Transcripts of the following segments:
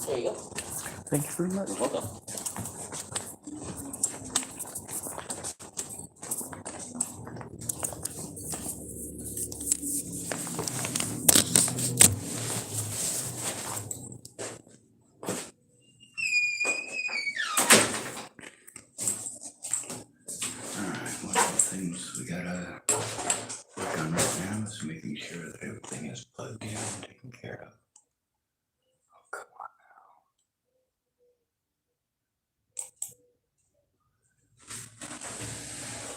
There you go. Thank you very much. You're welcome. Alright, one of the things we gotta work on right now is making sure that everything is plugged in and taken care of. Oh, come on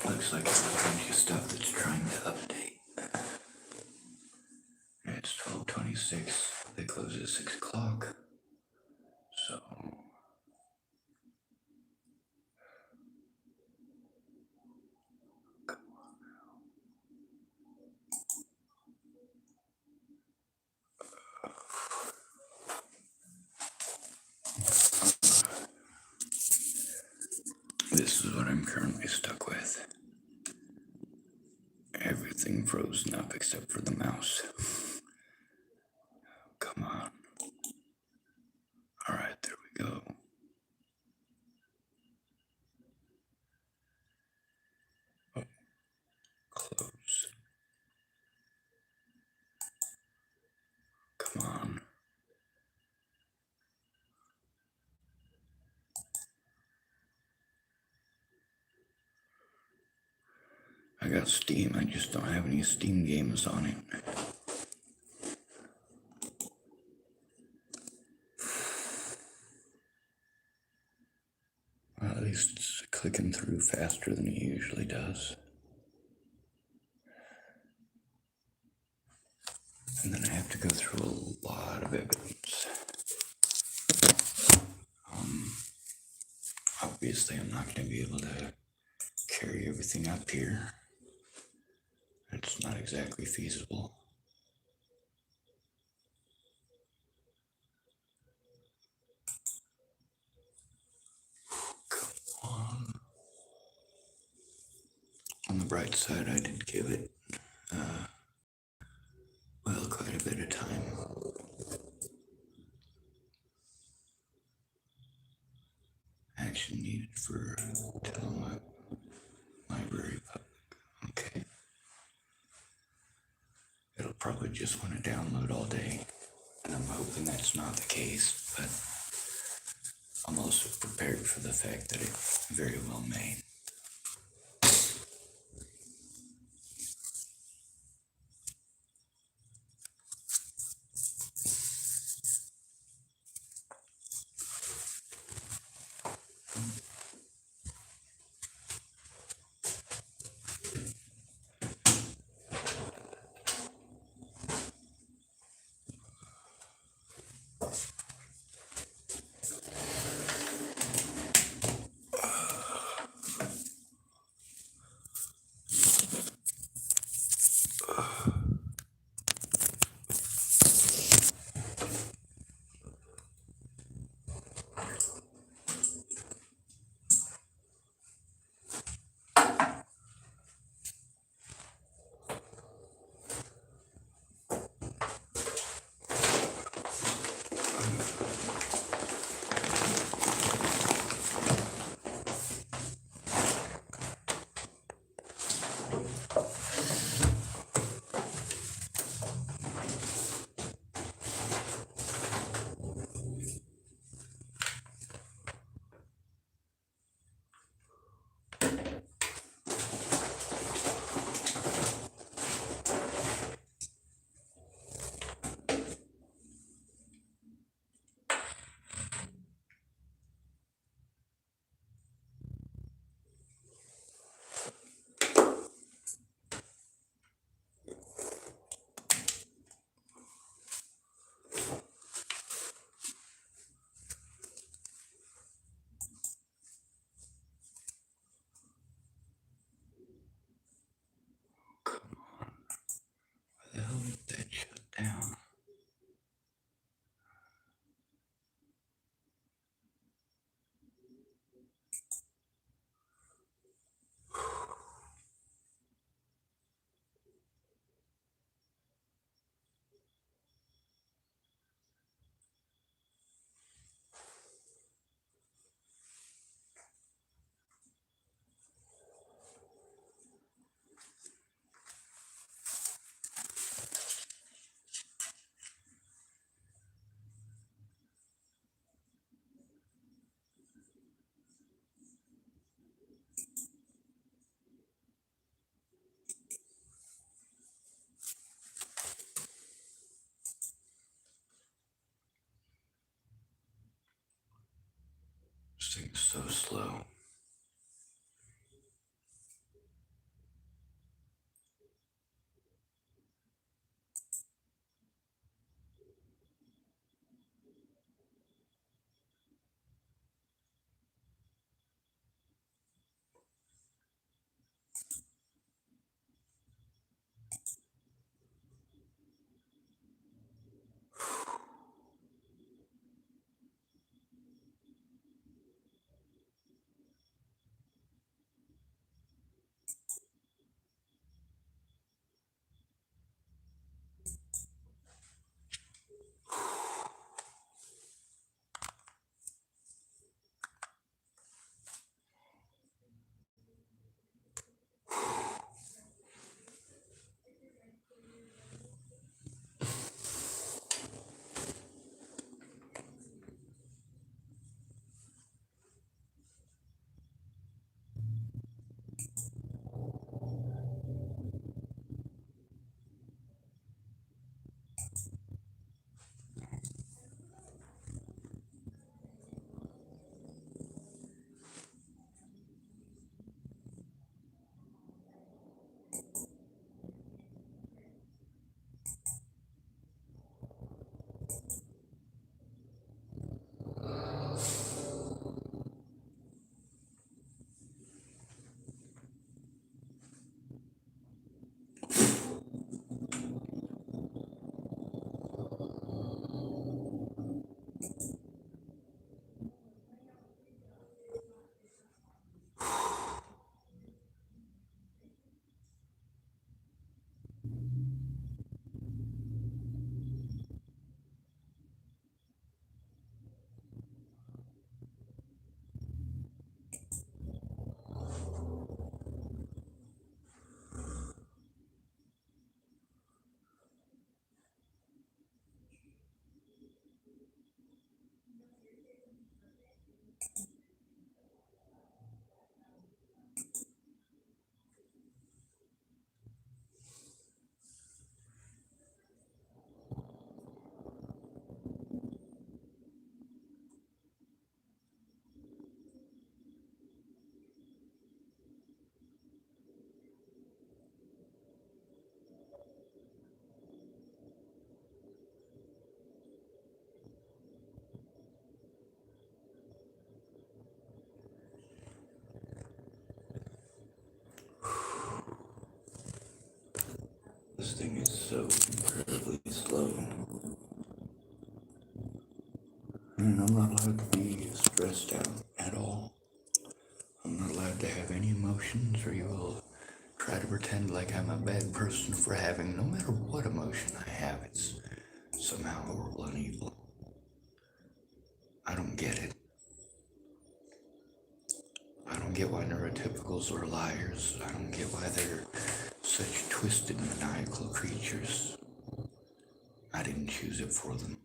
now. Looks like it's a bunch of stuff that's trying to update. It's 12:26. They close at 6 o'clock. So this is what I'm currently stuck with. Everything frozen up except for the mouse. Come on. Alright, there we go. Oh, close. Come on. I got Steam, I just don't have any Steam games on it. Well, at least it's clicking through faster than it usually does. And then I have to go through a lot of evidence. Obviously, I'm not going to be able to carry everything up here. It's not exactly feasible. Come on. On the bright side, I did give it, well, quite a bit of time. Action needed for Tillamook Library Public. Okay. It'll probably just want to download all day, and I'm hoping that's not the case, but I'm also prepared for the fact that it very well may. Everything's so slow. This thing is so incredibly slow. And I'm not allowed to be stressed out at all. I'm not allowed to have any emotions, or you will try to pretend like I'm a bad person for having. No matter what emotion I have, it's somehow horrible and evil. I don't get it. I don't get why neurotypicals are liars. I don't get why they're such twisted, maniacal creatures. I didn't choose it for them.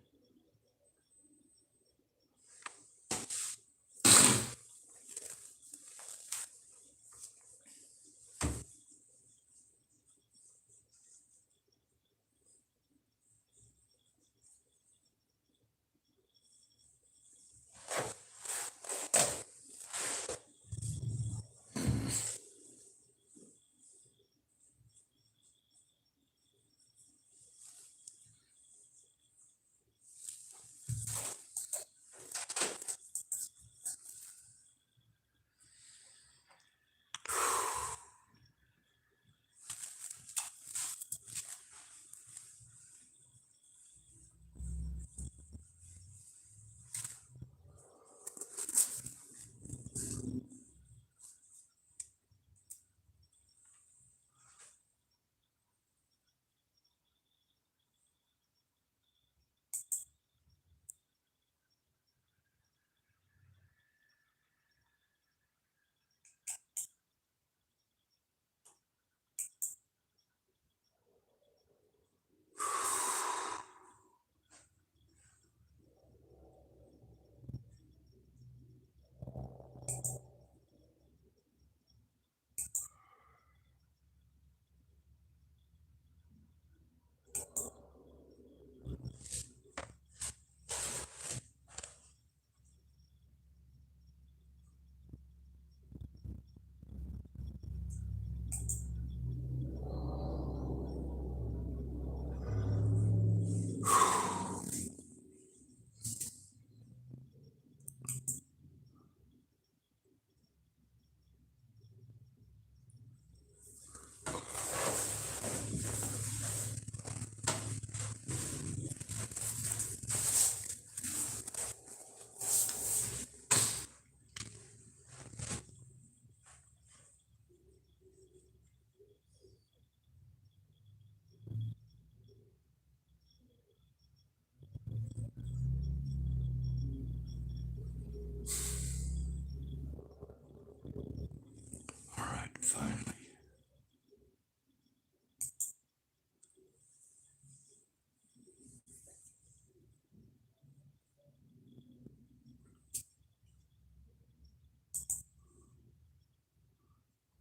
All right, finally.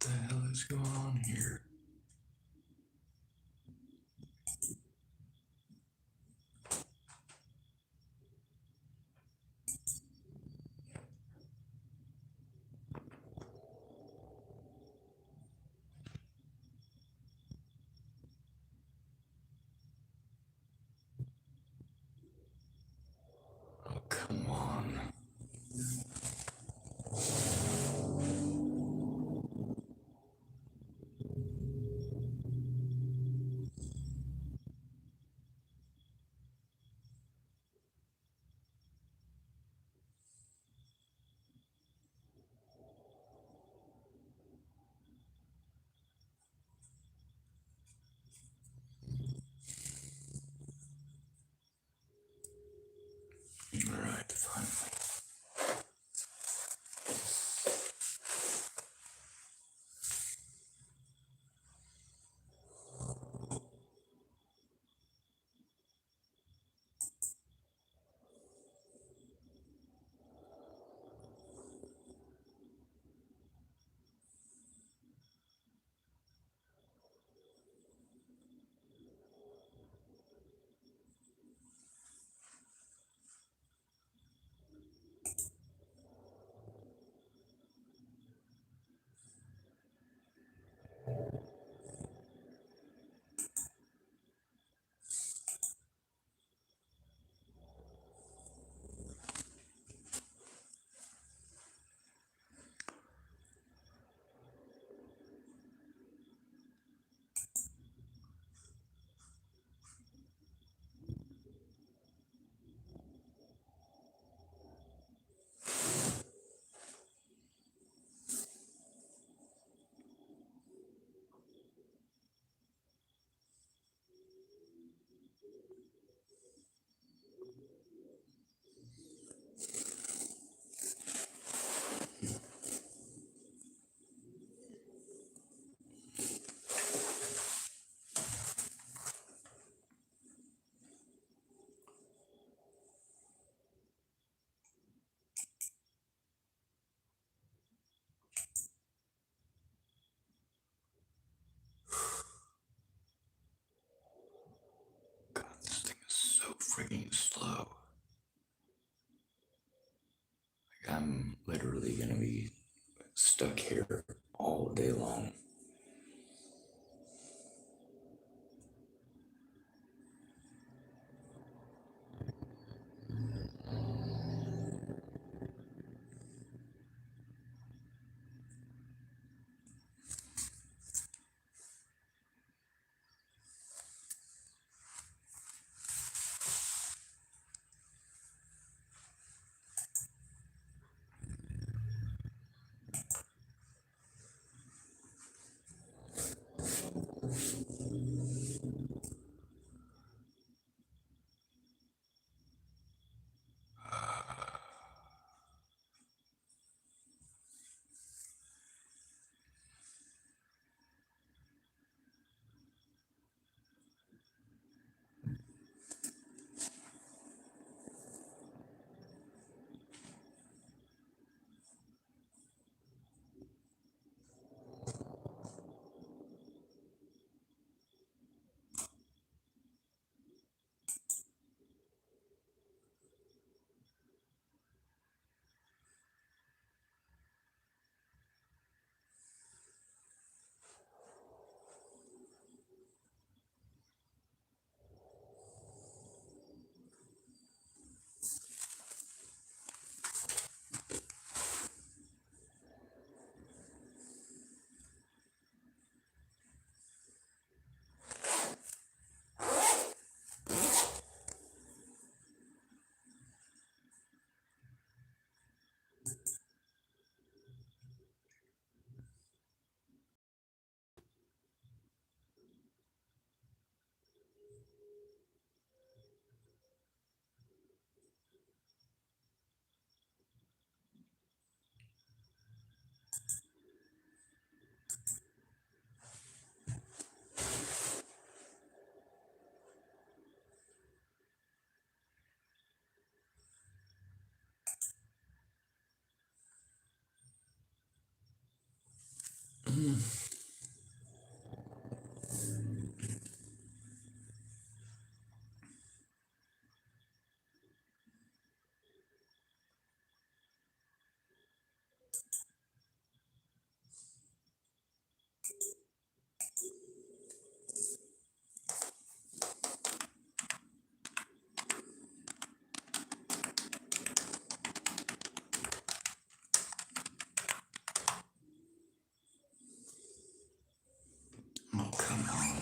What the hell is going on here? Oh, come on. All right, finally. God, this thing is so freaking slow. Like, I'm literally gonna be stuck here all day long. Oh, come on.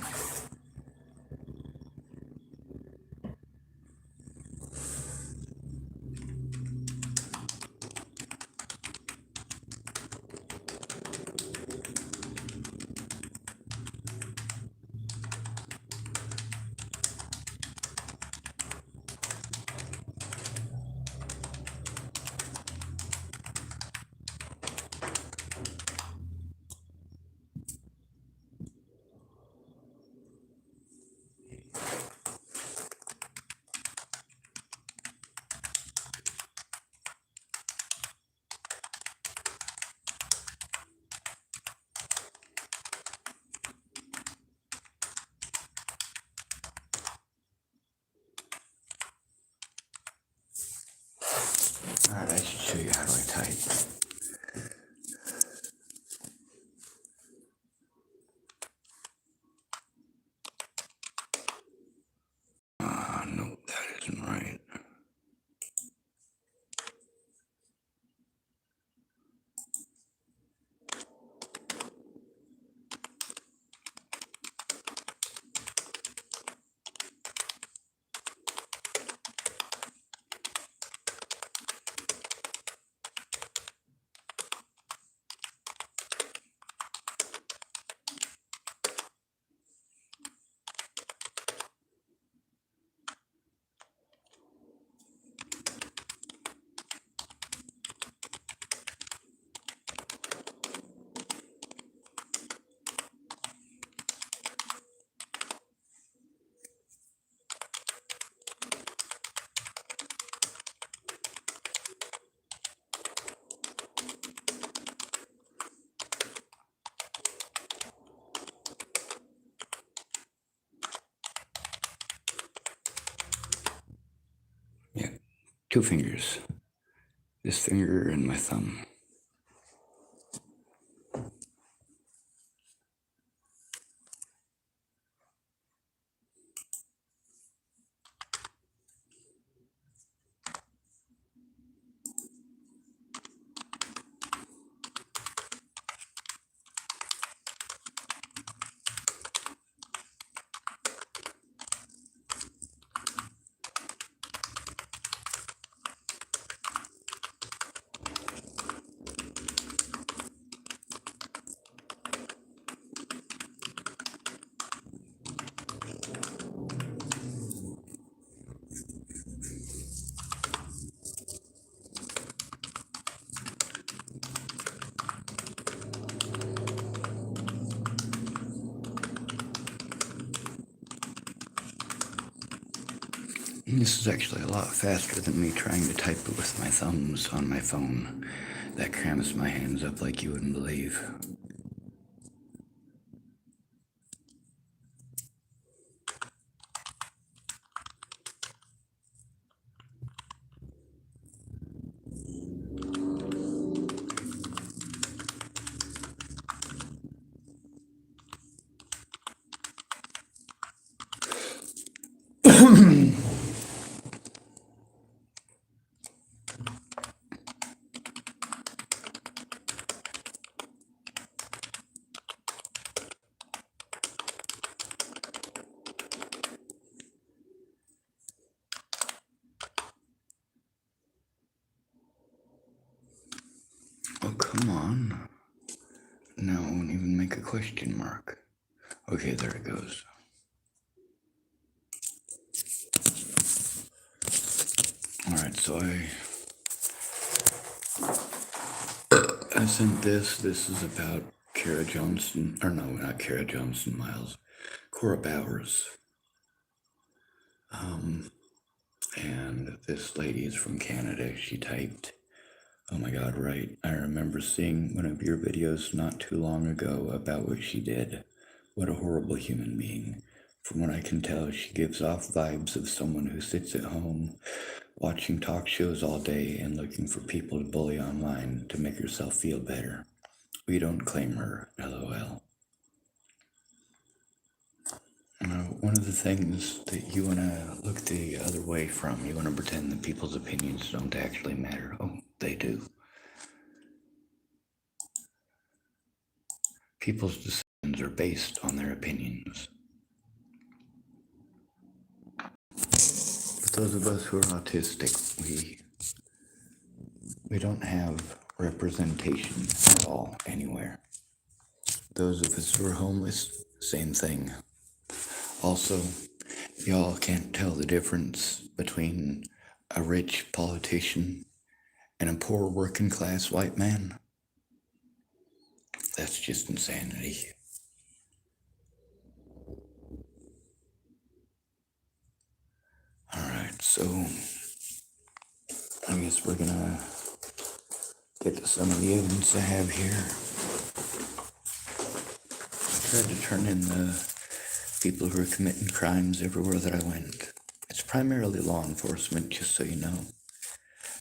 Alright, I should show you how I type. No, that isn't right. Yeah, 2 fingers. This finger and my thumb. This is actually a lot faster than me trying to type it with my thumbs on my phone. That cramps my hands up like you wouldn't believe. Oh, come on. Now it won't even make a question mark. Okay, there it goes. Alright, so I I sent this. This is about Kara Johnson, or no, not Kara Johnson, Miles. Cora Bowers. And this lady is from Canada. She typed, "Oh my god, right. I remember seeing one of your videos not too long ago about what she did. What a horrible human being. From what I can tell, she gives off vibes of someone who sits at home watching talk shows all day and looking for people to bully online to make herself feel better. We don't claim her, lol." One of the things that you want to look the other way from, you want to pretend that people's opinions don't actually matter. Oh, they do. People's decisions are based on their opinions. For those of us who are autistic, we don't have representation at all anywhere. Those of us who are homeless, same thing. Also, y'all can't tell the difference between a rich politician and a poor working class white man. That's just insanity. Alright, so I guess we're gonna get to some of the evidence I have here. I tried to turn in the people who are committing crimes everywhere that I went. It's primarily law enforcement, just so you know.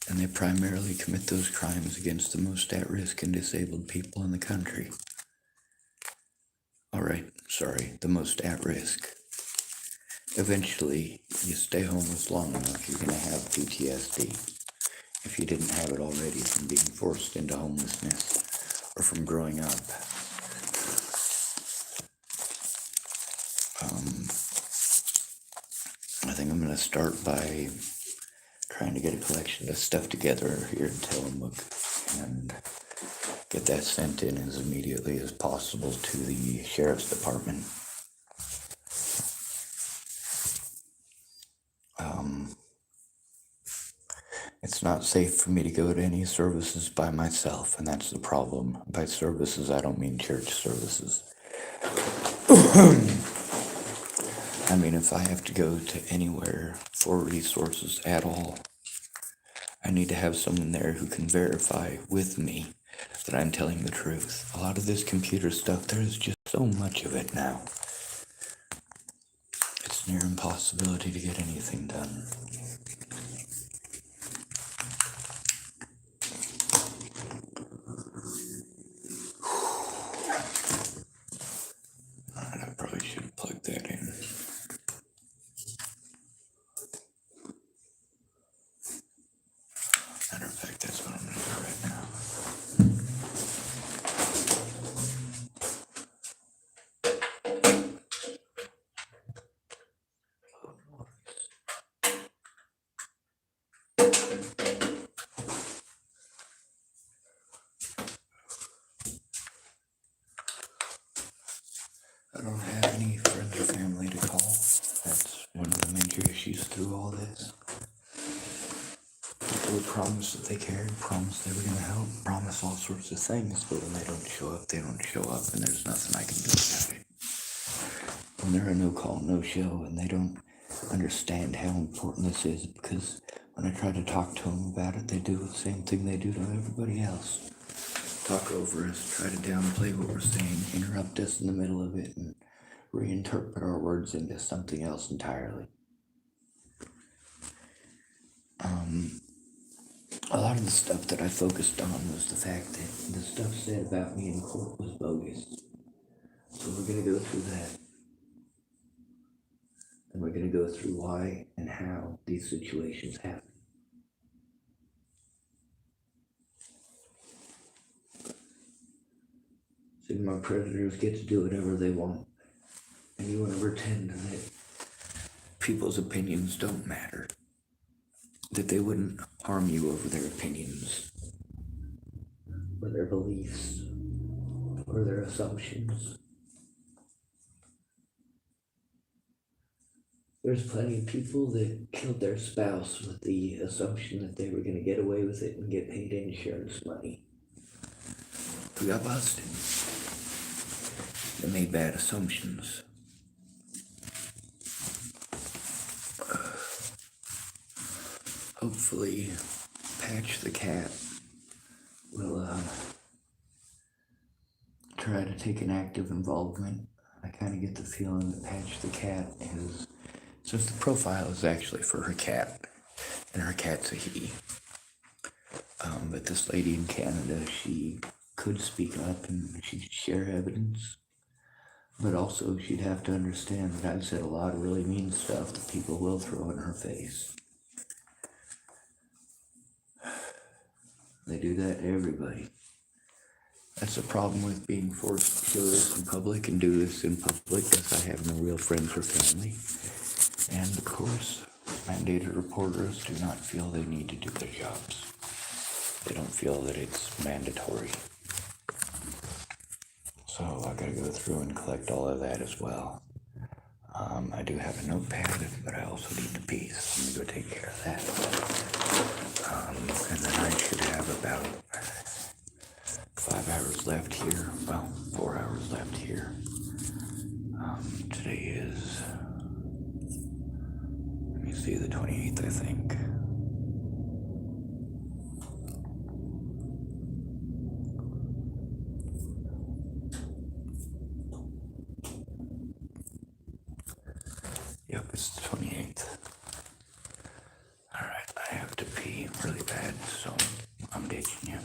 And they primarily commit those crimes against the most at-risk and disabled people in the country. Alright, sorry, the most at-risk. Eventually, you stay homeless long enough, you're gonna have PTSD. If you didn't have it already from being forced into homelessness or from growing up. I think I'm gonna start by trying to get a collection of stuff together here in Tillamook and get that sent in as immediately as possible to the sheriff's department. It's not safe for me to go to any services by myself, and that's the problem. By services, I don't mean church services. I mean, if I have to go to anywhere for resources at all, I need to have someone there who can verify with me that I'm telling the truth. A lot of this computer stuff, there's just so much of it now. It's near impossibility to get anything done. I probably should have plugged that in. Matter of fact, that's what I'm going to do right now. I don't have any friends or family to call. That's one of the major issues through all this. People would promise that they cared, promise they were going to help, promise all sorts of things, but when they don't show up, they don't show up, and there's nothing I can do about it. When they're a no call, no show, and they don't understand how important this is, because when I try to talk to them about it, they do the same thing they do to everybody else. Talk over us, try to downplay what we're saying, interrupt us in the middle of it, and reinterpret our words into something else entirely. A lot of the stuff that I focused on was the fact that the stuff said about me in court was bogus. So we're going to go through that. And we're going to go through why and how these situations happen. Sigma predators get to do whatever they want. And you want to pretend that people's opinions don't matter. That they wouldn't harm you over their opinions, or their beliefs, or their assumptions. There's plenty of people that killed their spouse with the assumption that they were going to get away with it and get paid insurance money. We got busted. They made bad assumptions. Hopefully, Patch the cat will try to take an active involvement. I kind of get the feeling that Patch the cat is, since the profile is actually for her cat, and her cat's a he. But this lady in Canada, she could speak up and she'd share evidence. But also, she'd have to understand that I've said a lot of really mean stuff that people will throw in her face. They do that to everybody. That's the problem with being forced to show this in public and do this in public, because I have no real friends or family. And of course, mandated reporters do not feel they need to do their jobs. They don't feel that it's mandatory. So I gotta go through and collect all of that as well. I do have a notepad, but I also need the piece. I'm gonna go take care of that. And then I should have about 5 hours left here. Well, 4 hours left here. Today is, let me see, the 28th, I think. Yep, it's the 28th. Alright, I have to pee really bad, so I'm ditching you.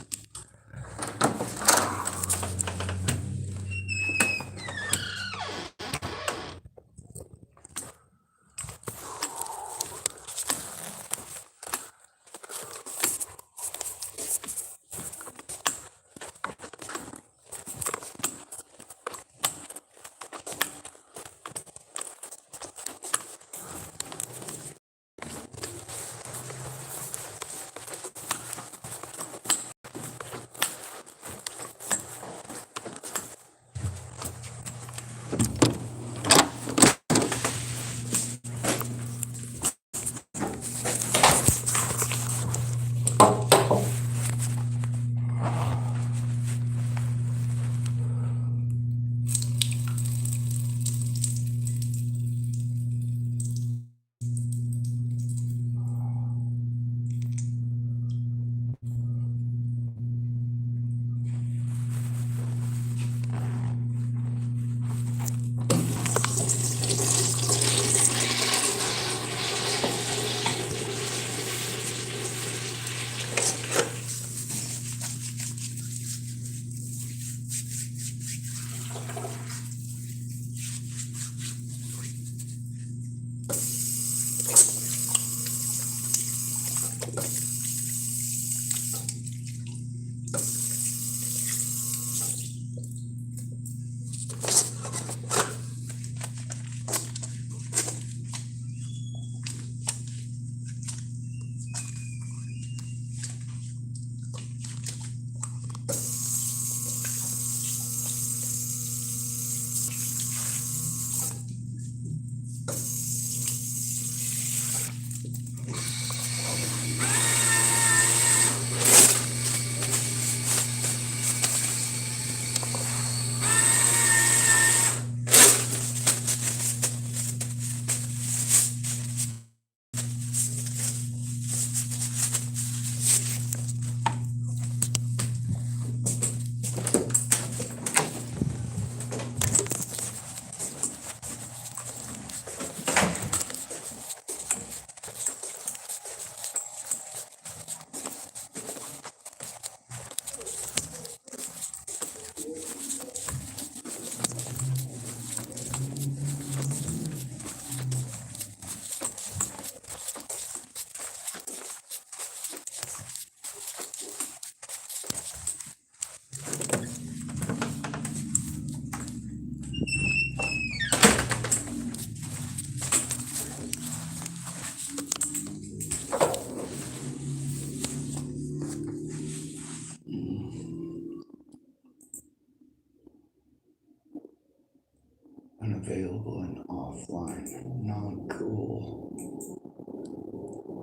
Unavailable and offline. Not cool.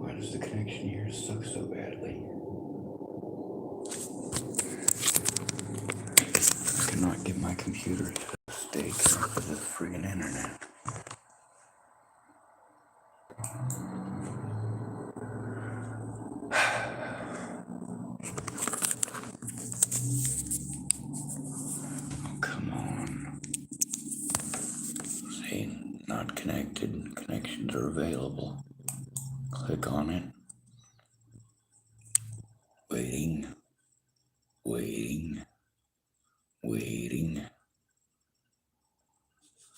Why does the connection here suck so badly? not get my computer to stay connected to the friggin' internet. Oh, come on. See, not connected. Connections are available. Click on it. Waiting. Waiting. Waiting.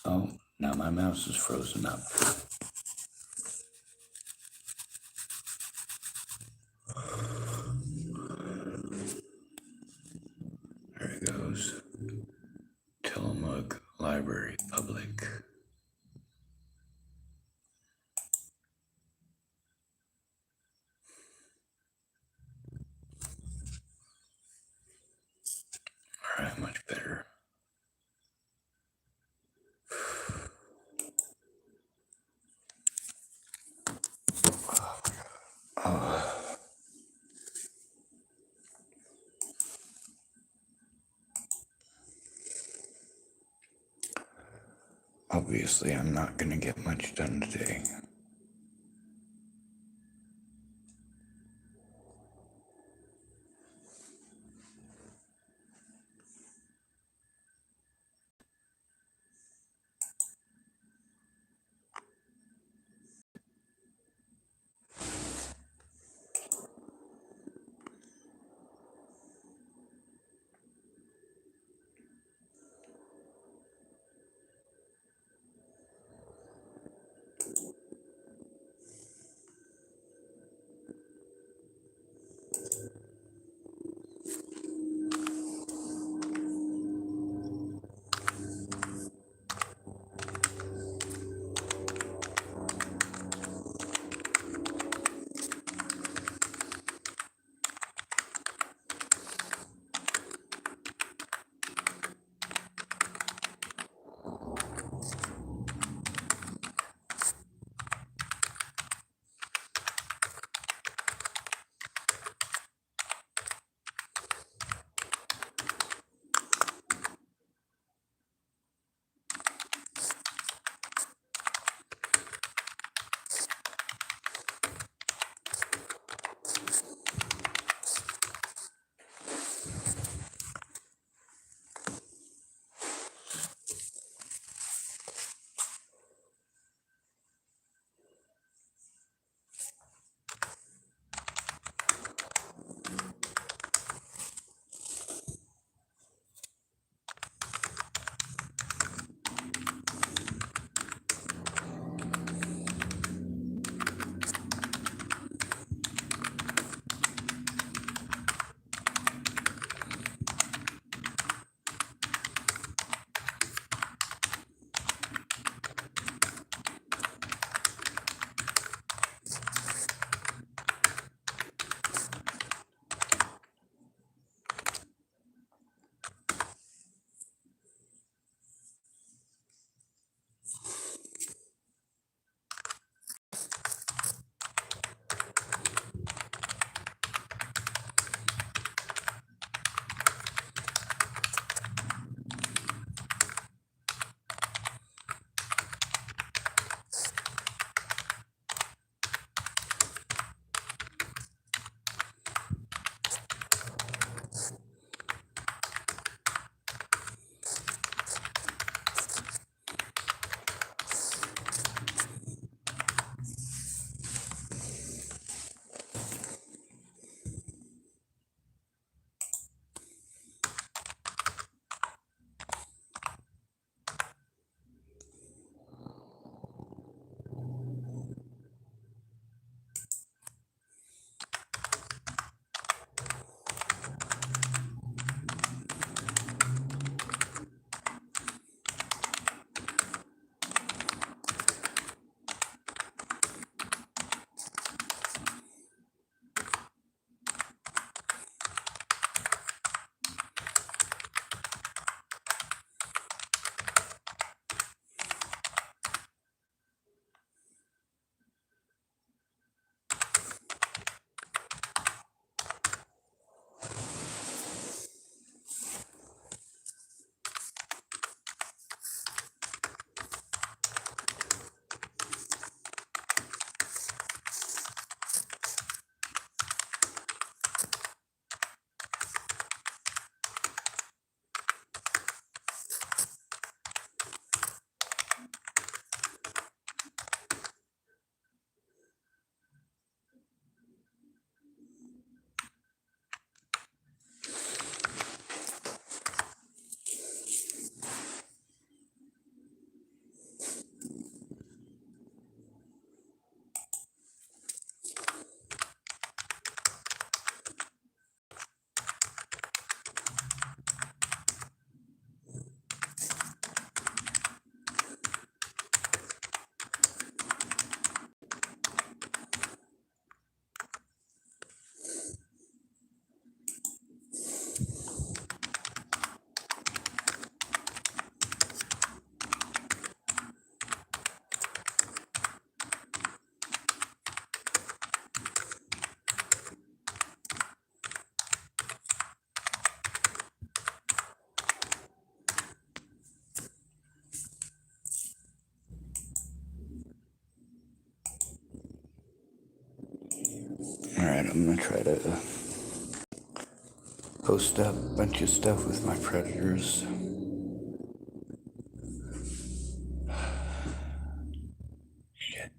Oh, now my mouse is frozen up. There it goes. Tillamook Library Public. Alright, much better. Obviously, I'm not gonna get much done today. Alright, I'm gonna try to post up a bunch of stuff with my predators. Shit.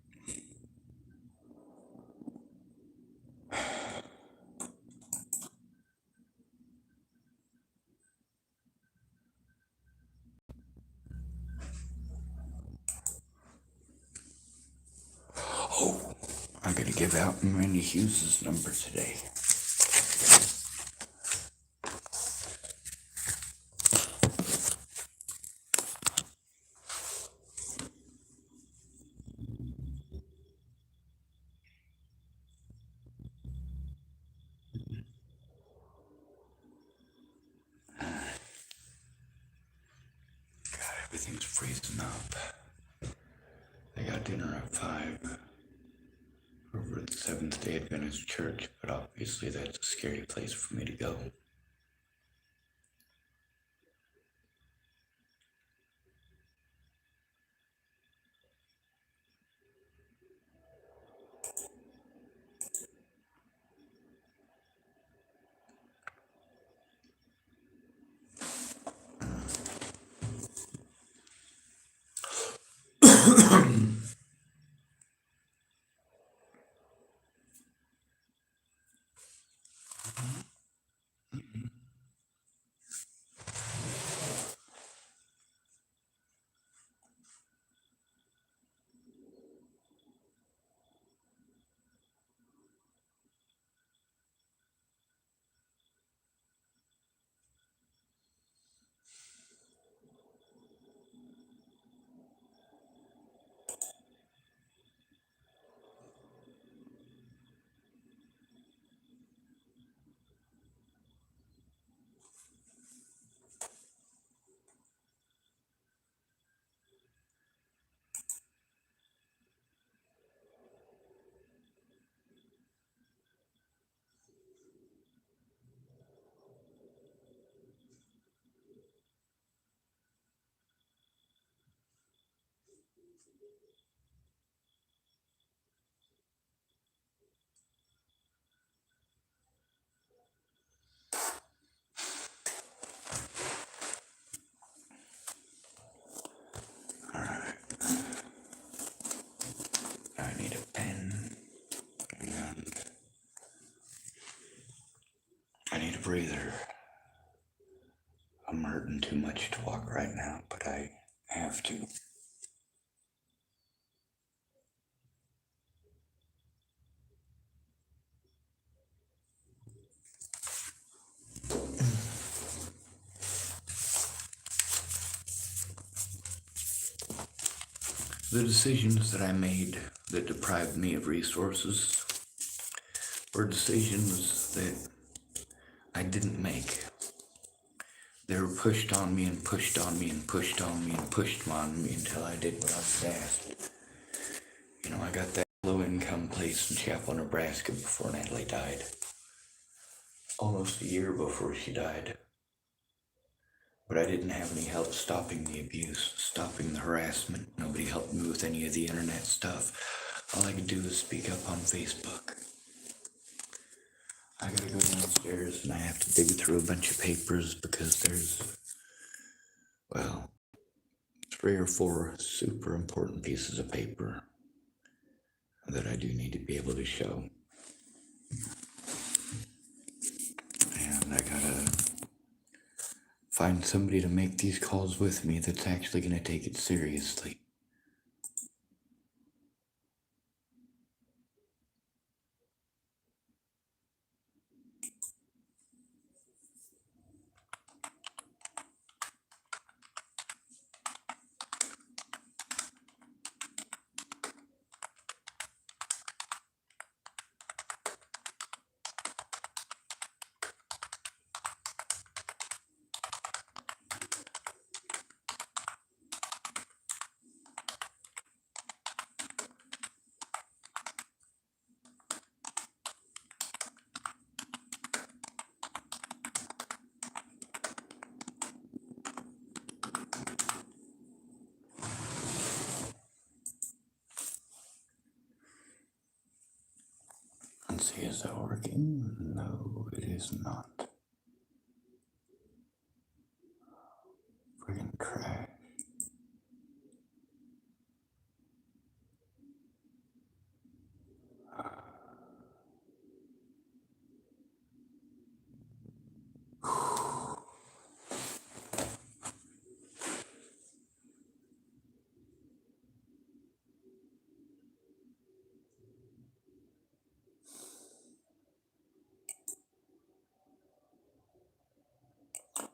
Oh, I'm gonna give out Randy Hughes' number today. God, everything's freezing up. I got dinner at 5 over at the Seventh-day Adventist Church, but obviously that's a scary place for me to go. Alright. I need a pen. And I need a breather. I'm hurting too much to walk right now, but I have to. The decisions that I made that deprived me of resources were decisions that I didn't make. They were pushed on me and pushed on me and pushed on me and pushed on me until I did what I was asked. You know, I got that low-income place in Chapel, Nebraska before Natalie died. Almost a year before she died. But I didn't have any help stopping the abuse, stopping the harassment. Nobody helped me with any of the internet stuff. All I could do was speak up on Facebook. I gotta go downstairs and I have to dig through a bunch of papers because there's, well, 3 or 4 super important pieces of paper that I do need to be able to show. And I gotta find somebody to make these calls with me that's actually gonna take it seriously. Is that working? No, it is not. Friggin' trash.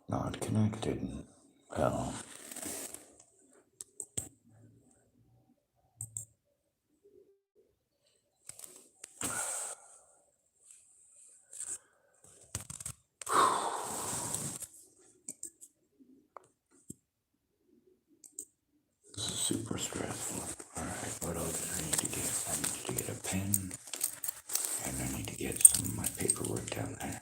Not connected. Well, this is super stressful. Alright, what else do I need to get? I need to get a pen, and I need to get some of my paperwork down there.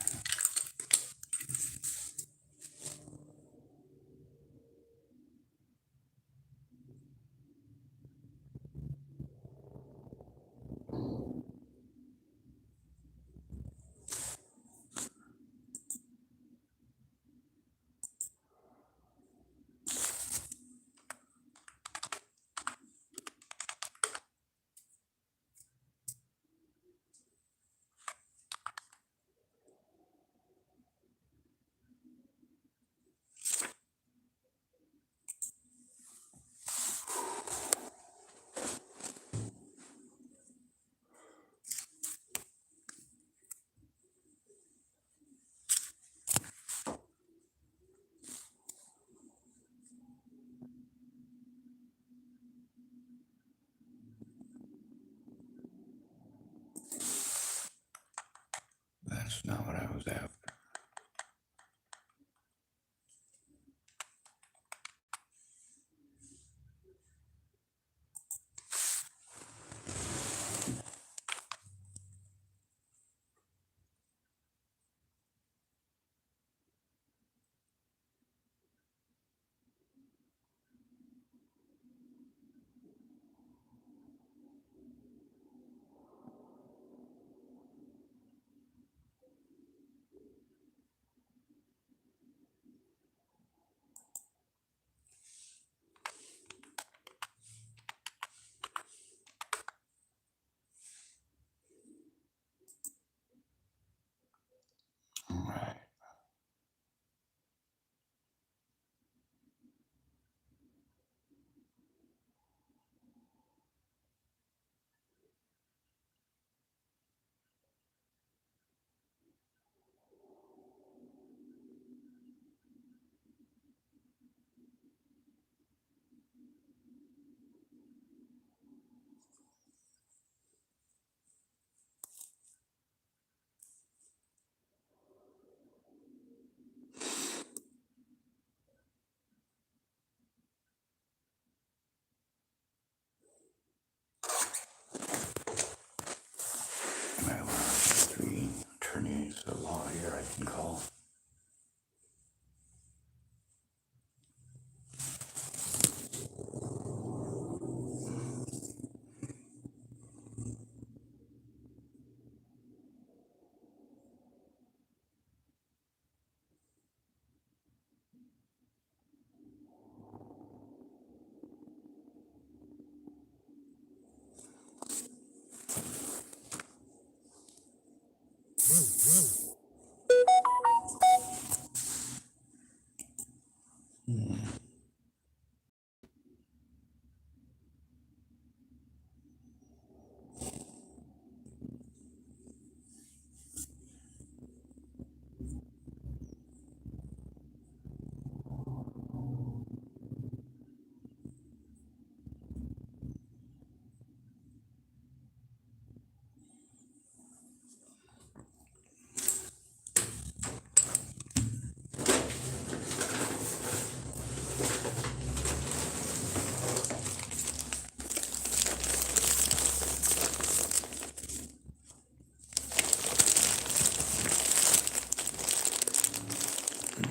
That's not what I was after. Alright. I have 3 attorneys, a lawyer I can call.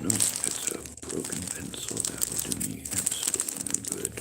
Nope, it's a broken pencil. That will do me absolutely no good.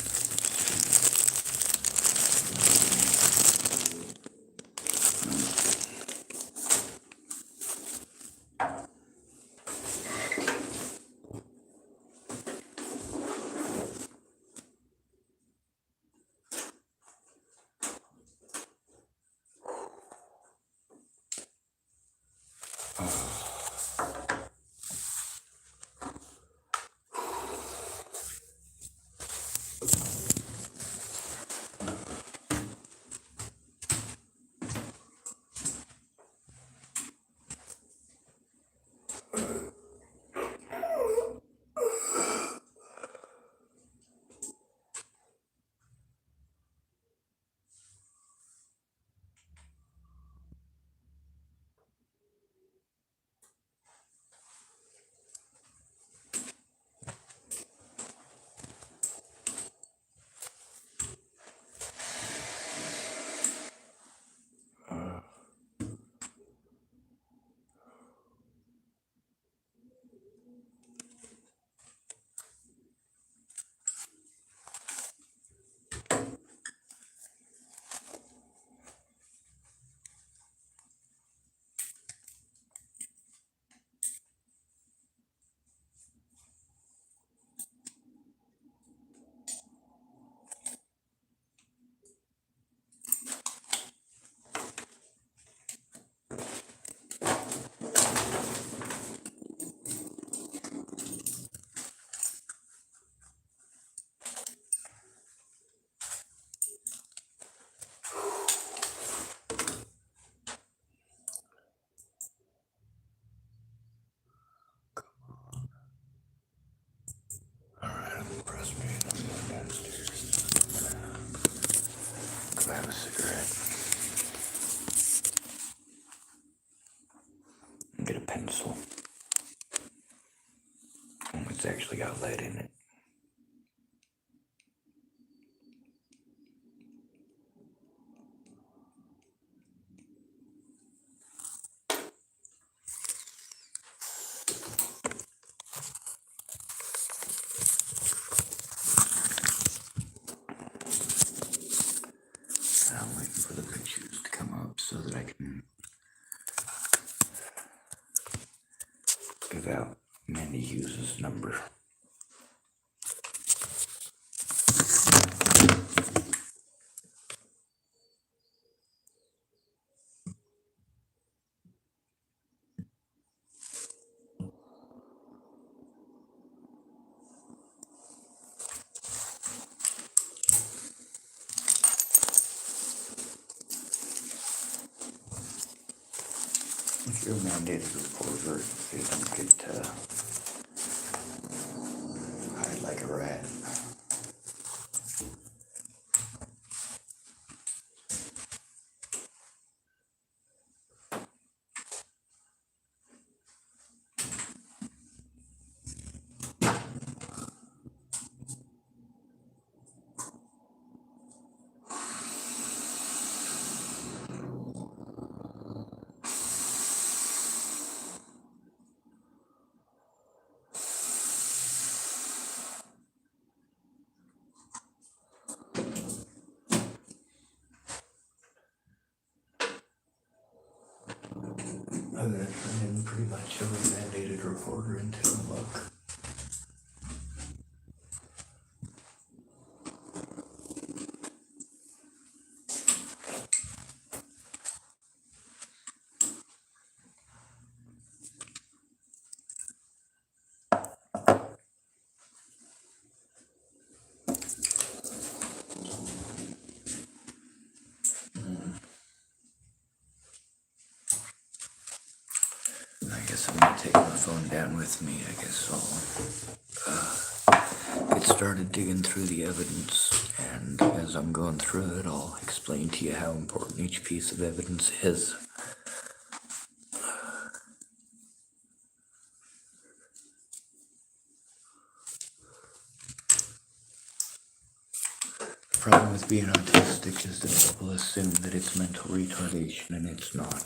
pencil. It's actually got lead in it. I'm waiting for the pictures to come up so that I can give out Mandy Hughes' number. If you're a mandated reporter, you don't get to hide like a rat. I'm gonna turn in pretty much every mandated reporter in Tillamook. I guess I'm gonna take my phone down with me. I guess I'll get started digging through the evidence, and as I'm going through it, I'll explain to you how important each piece of evidence is. The problem with being autistic is that people assume that it's mental retardation, and it's not.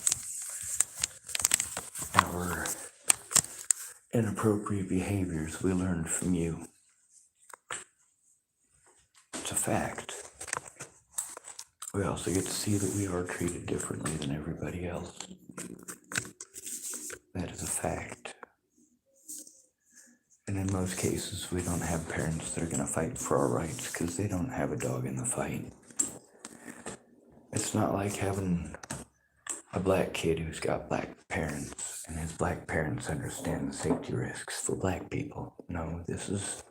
Our inappropriate behaviors we learned from you. It's a fact. We also get to see that we are treated differently than everybody else. That is a fact. And in most cases, we don't have parents that are going to fight for our rights because they don't have a dog in the fight. It's not like having a black kid who's got black parents and his black parents understand the safety risks for black people. No, this is...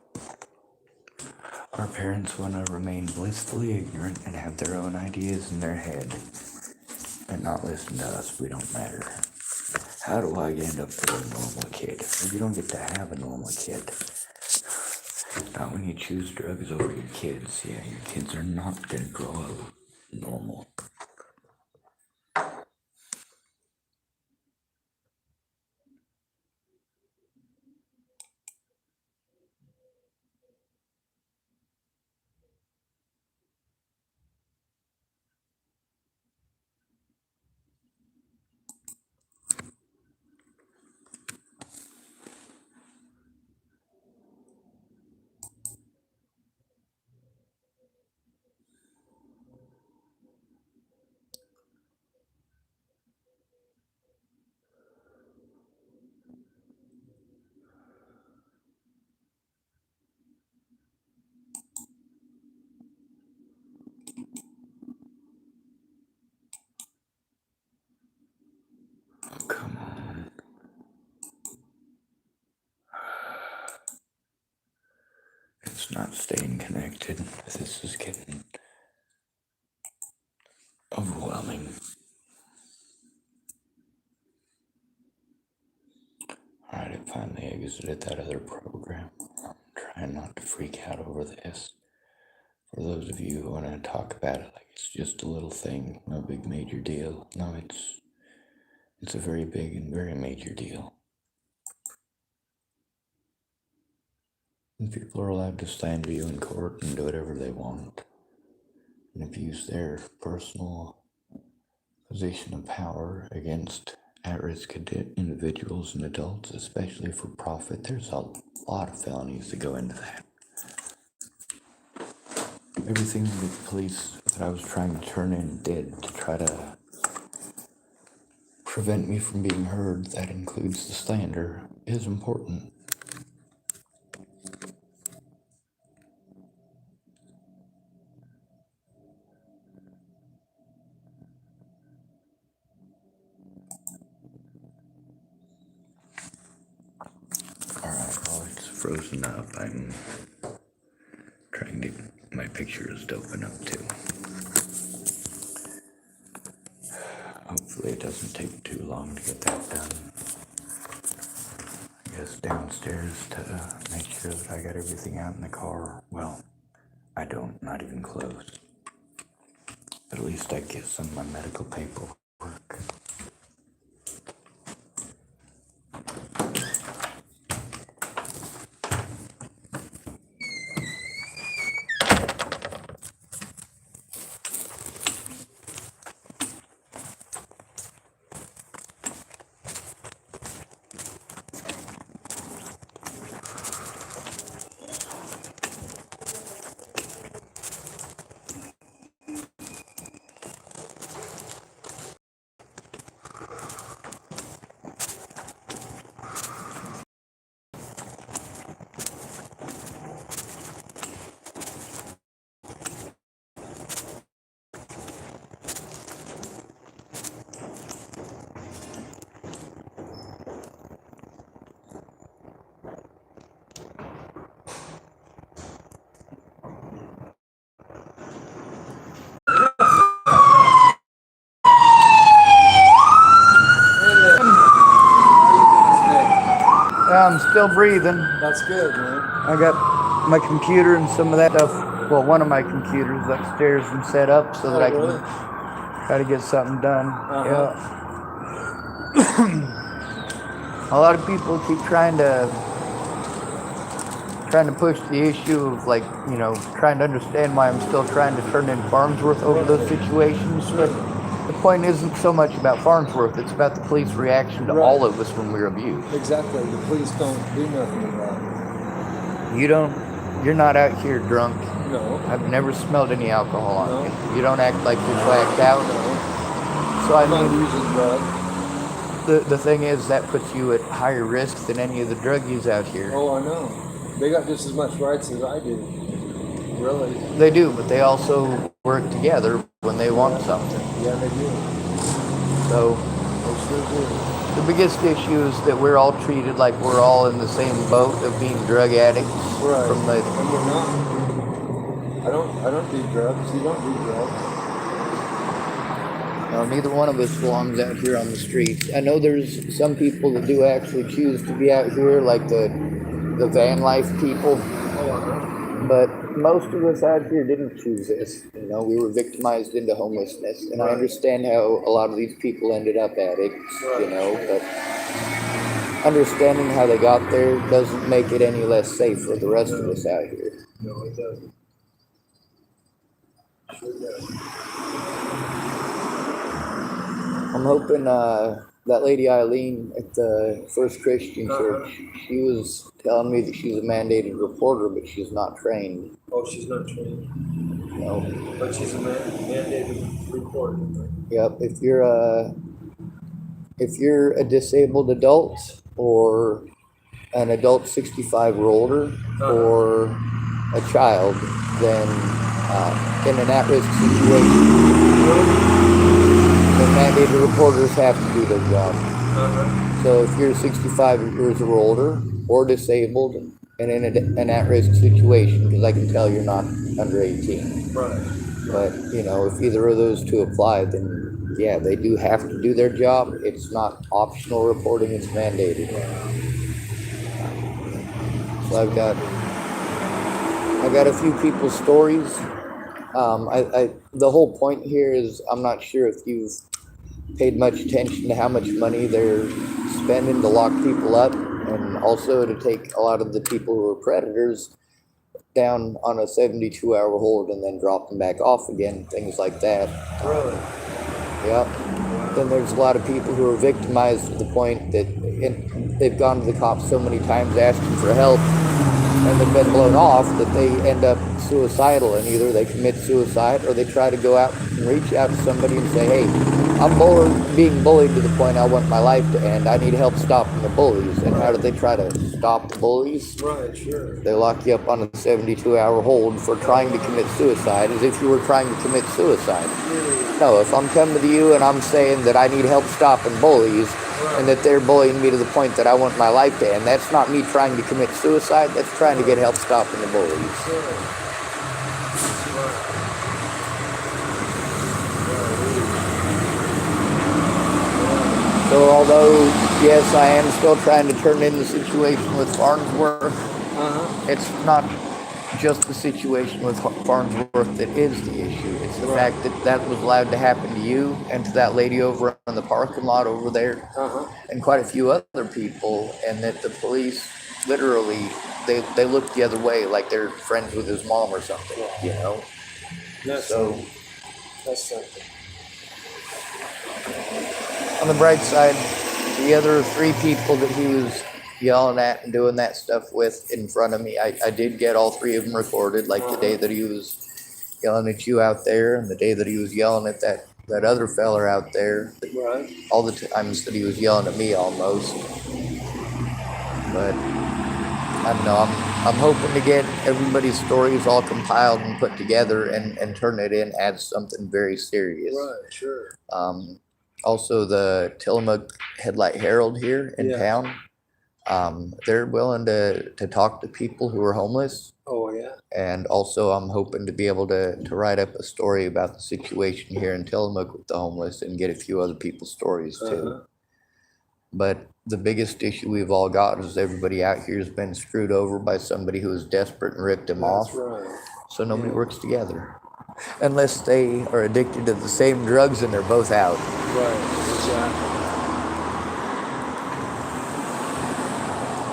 Our parents want to remain blissfully ignorant and have their own ideas in their head and not listen to us. We don't matter. How do I end up with a normal kid? Well, you don't get to have a normal kid. Not when you choose drugs over your kids. Yeah, your kids are not going to grow up normal. Oh, come on. It's not staying connected. This is getting overwhelming. Alright, I finally exited that other program. I'm trying not to freak out over this. For those of you who want to talk about it like it's just a little thing, no big major deal. No, It's a very big and very major deal. And people are allowed to stand you in court and do whatever they want and abuse their personal position of power against at-risk individuals and adults, especially for profit. There's a lot of felonies that go into that. Everything that the police that I was trying to turn in did to try to prevent me from being heard, that includes the slander, is important. Alright, well, it's frozen up. I'm trying to get my pictures to open up too. Hopefully it doesn't take too long to get that done. I guess downstairs to make sure that I got everything out in the car. Well, I don't, not even close. But at least I get some of my medical paperwork. I'm still breathing. That's good, man. I got my computer and some of that stuff. Well, one of my computers upstairs and set up so that I can try to get something done. Yeah. A lot of people keep trying to push the issue of, like, you know, trying to understand why I'm still trying to turn in Farnsworth over those situations. But the point isn't so much about Farnsworth, it's about the police reaction to all of us when we're abused. Exactly. The police don't do nothing about it. You're not out here drunk. No. I've never smelled any alcohol on you. You don't act like you're whacked out. No. So I I'm not mean, using drugs. The thing is, that puts you at higher risk than any of the druggies out here. Oh, I know. They got just as much rights as I do. Really. They do, but they also work together when they want something. Yeah, they do. So, They sure do. The biggest issue is that we're all treated like we're all in the same boat of being drug addicts. Right. And we're not. I don't do drugs. You don't do drugs. No, neither one of us belongs out here on the streets. I know there's some people that do actually choose to be out here, like the van life people. But most of us out here didn't choose this. You know, we were victimized into homelessness. And I understand how a lot of these people ended up addicts, you know, but understanding how they got there doesn't make it any less safe for the rest of us out here. No, it doesn't. Sure does. I'm hoping that lady Eileen at the First Christian Church, she was telling me that she's a mandated reporter, but she's not trained. Oh, she's not trained? No. But she's a mandated reporter. Yep. If you're a disabled adult or an adult 65 or older or a child, then in an at-risk situation, the mandated reporters have to do their job. So if you're 65 years or older or disabled and in an at-risk situation, because I can tell you're not under 18. Right. But, you know, if either of those two apply, then yeah, they do have to do their job. It's not optional reporting, it's mandated. So I've got a few people's stories. The whole point here is I'm not sure if you've paid much attention to how much money they're spending to lock people up, and also to take a lot of the people who are predators down on a 72-hour hold and then drop them back off again, things like that. Really? Yeah. Then there's a lot of people who are victimized to the point that they've gone to the cops so many times asking for help, and they've been blown off that they end up suicidal, and either they commit suicide or they try to go out and reach out to somebody and say, hey, I'm being bullied to the point I want my life to end. I need help stopping the bullies. And how do they try to stop the bullies? Right, sure. They lock you up on a 72-hour hold for trying to commit suicide, as if you were trying to commit suicide. No, if I'm coming to you and I'm saying that I need help stopping bullies, and that they're bullying me to the point that I want my life to end, that's not me trying to commit suicide, that's trying to get help stopping the bullies. So although, yes, I am still trying to turn in the situation with Farnsworth, it's not just the situation with Farnsworth that is the issue. It's the fact that that was allowed to happen to you and to that lady over in the parking lot over there, and quite a few other people, and that the police literally, they look the other way like they're friends with his mom or something, you know? That's something. On the bright side, the other 3 people that he was yelling at and doing that stuff with in front of me, I did get all 3 of them recorded, like the day that he was yelling at you out there, and the day that he was yelling at that other feller out there. Right. All the times that he was yelling at me almost. But I don't know, I'm hoping to get everybody's stories all compiled and put together and turn it in as something very serious. Right, sure. Also, the Tillamook Headlight Herald here in town, they're willing to talk to people who are homeless. Oh, yeah. And also, I'm hoping to be able to write up a story about the situation here in Tillamook with the homeless and get a few other people's stories too. But the biggest issue we've all got is everybody out here has been screwed over by somebody who is desperate and ripped them off. Right. So nobody works together. Unless they are addicted to the same drugs and they're both out. Right, exactly.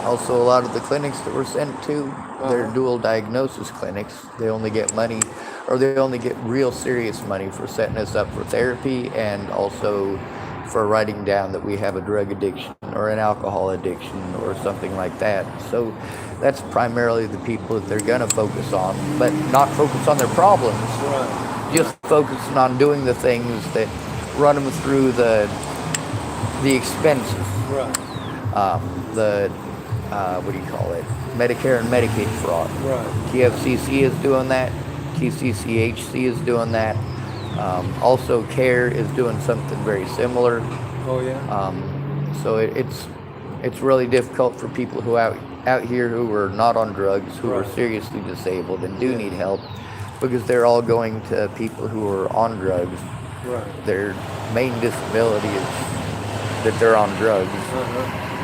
Also, a lot of the clinics that we're sent to, they're dual diagnosis clinics. They only get money, or they only get real serious money for setting us up for therapy, and also for writing down that we have a drug addiction or an alcohol addiction or something like that. So that's primarily the people that they're gonna focus on, but not focus on their problems. Right. Just focusing on doing the things that run them through the expenses. Right. What do you call it? Medicare and Medicaid fraud. Right. TFCC is doing that. TCCHC is doing that. Also, CARE is doing something very similar. Oh, yeah. So it's really difficult for people who out here who are not on drugs, who are seriously disabled and do need help, because they're all going to people who are on drugs. Right. Their main disability is that they're on drugs,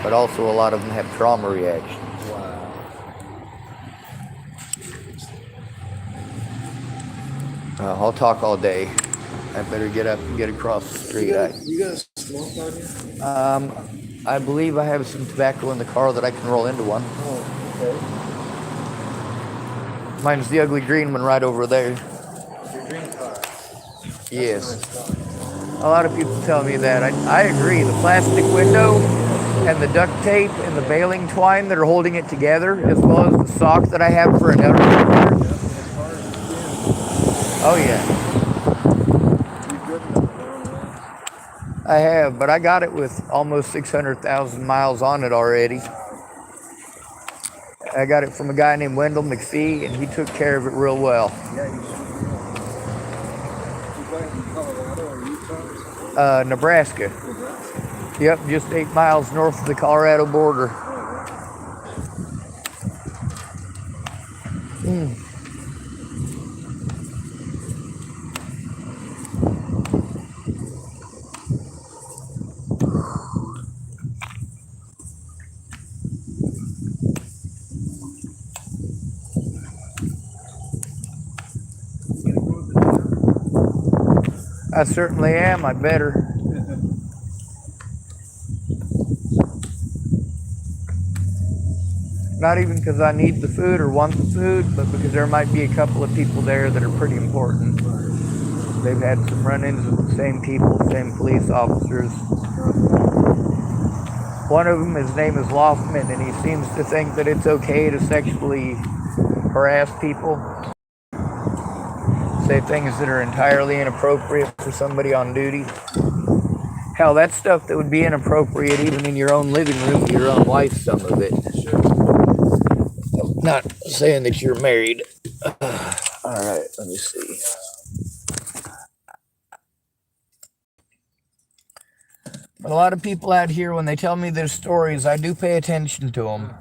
but also a lot of them have trauma reactions. Wow. I'll talk all day. I better get up and get across the street. You got a smoke on you? I believe I have some tobacco in the car that I can roll into one. Oh, okay. Mine's the ugly green one right over there. Your green car. Yes. Nice car. A lot of people tell me that. I agree. The plastic window and the duct tape and the baling twine that are holding it together, as well as the sock that I have for another car. Oh, yeah. I have, but I got it with almost 600,000 miles on it already. I got it from a guy named Wendell McPhee, and he took care of it real well. Nebraska. Yep, just 8 miles north of the Colorado border. I certainly am. I better. Not even because I need the food or want the food, but because there might be a couple of people there that are pretty important. They've had some run-ins with the same people, same police officers. One of them, his name is Loftman, and he seems to think that it's okay to sexually harass people, say things that are entirely inappropriate for somebody on duty. Hell, that's stuff that would be inappropriate even in your own living room to your own wife, some of it. Not saying that you're married. All right, let me see. But a lot of people out here, when they tell me their stories, I do pay attention to them.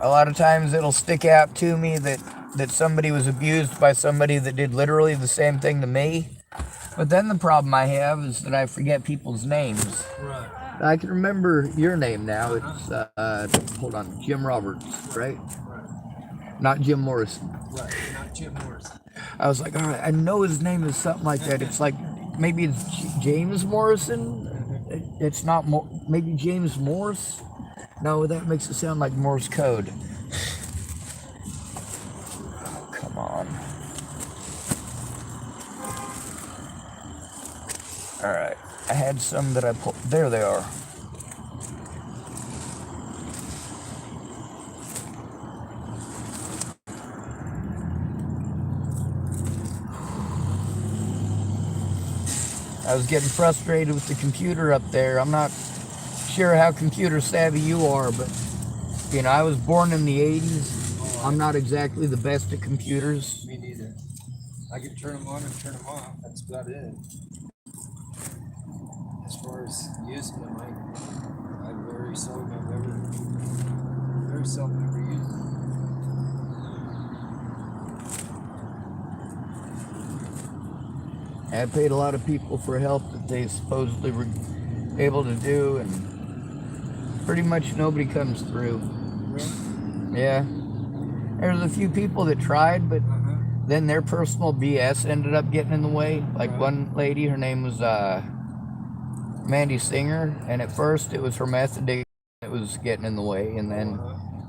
A lot of times it'll stick out to me that somebody was abused by somebody that did literally the same thing to me. But then the problem I have is that I forget people's names. Right. I can remember your name now. It's, hold on, Jim Roberts, right? Right. Not Jim Morrison. Right. Not Jim Morrison. I was like, all right, I know his name is something like that. It's like, maybe it's James Morrison. It's not, maybe James Morse. No, that makes it sound like Morse code. Oh, come on. All right, I had some that I pulled. There they are. I was getting frustrated with the computer up there. I'm not sure how computer savvy you are, but you know, I was born in the 80s. I'm not exactly the best at computers. Me neither. I can turn them on and turn them off. That's about it. As far as using them, I very seldom ever used them. I paid a lot of people for help that they supposedly were able to do, and pretty much nobody comes through. Really? Yeah. There's a few people that tried, but then their personal BS ended up getting in the way. Like one lady, her name was Mandy Singer, and at first it was her meth addiction that was getting in the way, and then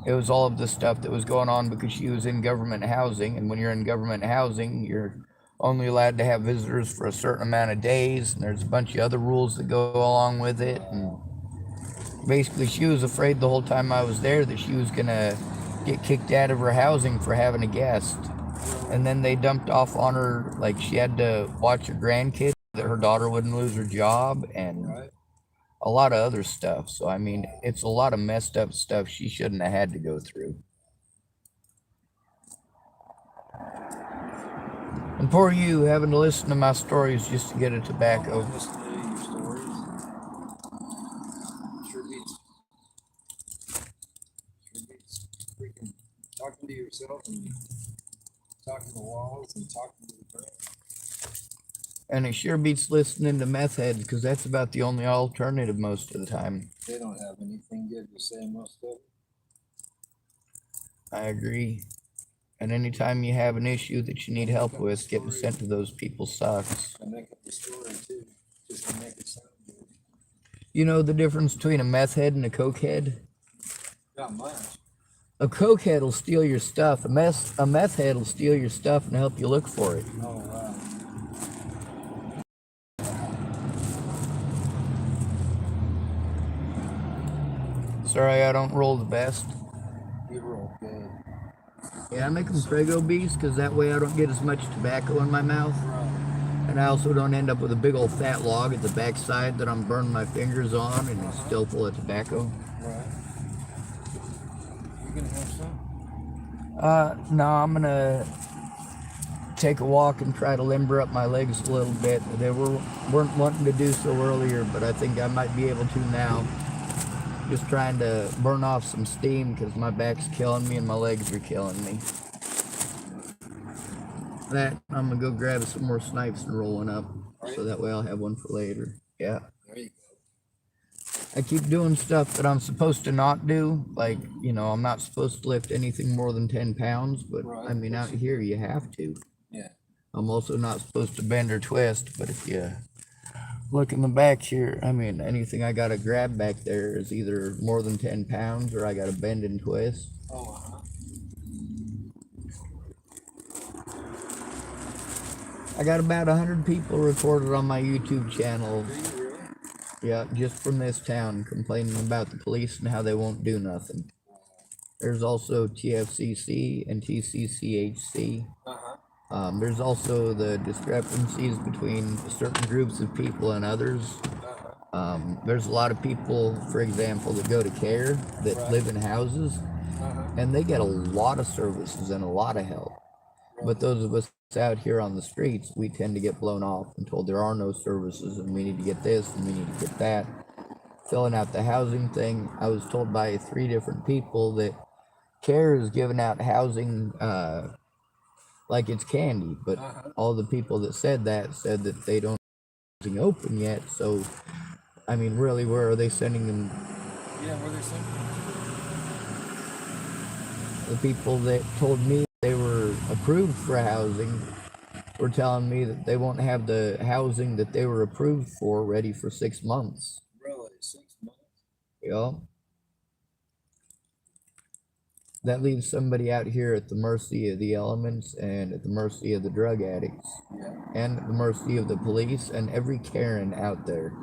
it was all of the stuff that was going on because she was in government housing, and when you're in government housing, you're only allowed to have visitors for a certain amount of days, and there's a bunch of other rules that go along with it, and basically she was afraid the whole time I was there that she was gonna get kicked out of her housing for having a guest. And then they dumped off on her, like she had to watch her grandkids, that her daughter wouldn't lose her job, and a lot of other stuff. So I mean, it's a lot of messed up stuff she shouldn't have had to go through. And poor you having to listen to my stories just to get a tobacco. Listen to your stories. Sure beats freaking talking to yourself and talking to walls and talking to the brain. And it sure beats listening to meth heads, because that's about the only alternative most of the time. They don't have anything good to say, most of them. I agree. And anytime you have an issue that you need help with, getting sent to those people sucks. I make up the story too, just to make it sound good. You know the difference between a meth head and a coke head? Not much. A coke head will steal your stuff. A meth head will steal your stuff and help you look for it. Oh, wow. Sorry, I don't roll the best. You roll good. Yeah, I make them Prego bees because that way I don't get as much tobacco in my mouth. Right. And I also don't end up with a big old fat log at the backside that I'm burning my fingers on and it's still full of tobacco. Right. You gonna have some? No, I'm gonna take a walk and try to limber up my legs a little bit. They weren't wanting to do so earlier, but I think I might be able to now. Just trying to burn off some steam because my back's killing me and my legs are killing me. That, I'm gonna go grab some more snipes and roll one up, so that way I'll have one for later. Yeah. There you go. I keep doing stuff that I'm supposed to not do. Like, you know, I'm not supposed to lift anything more than 10 pounds, but I mean, out here you have to. Yeah. I'm also not supposed to bend or twist, but if you Look in the back here. I mean, anything I gotta grab back there is either more than 10 pounds or I gotta bend and twist. Oh, I got about 100 people recorded on my YouTube channel. do you really? Yeah, just from this town complaining about the police and how they won't do nothing. There's also TFCC and TCCHC. There's also the discrepancies between certain groups of people and others. There's a lot of people, for example, that go to care that Right. live in houses, and they get a lot of services and a lot of help. But those of us out here on the streets, we tend to get blown off and told there are no services and we need to get this and we need to get that. Filling out the housing thing, I was told by 3 different people that care is giving out housing like it's candy, but all the people that said that they don't have housing open yet. So, I mean, really, where are they sending them? Yeah, where they sent The people that told me they were approved for housing were telling me that they won't have the housing that they were approved for ready for 6 months. Really? 6 months? Yeah. That leaves somebody out here at the mercy of the elements and at the mercy of the drug addicts Yeah. and at the mercy of the police and every Karen out there.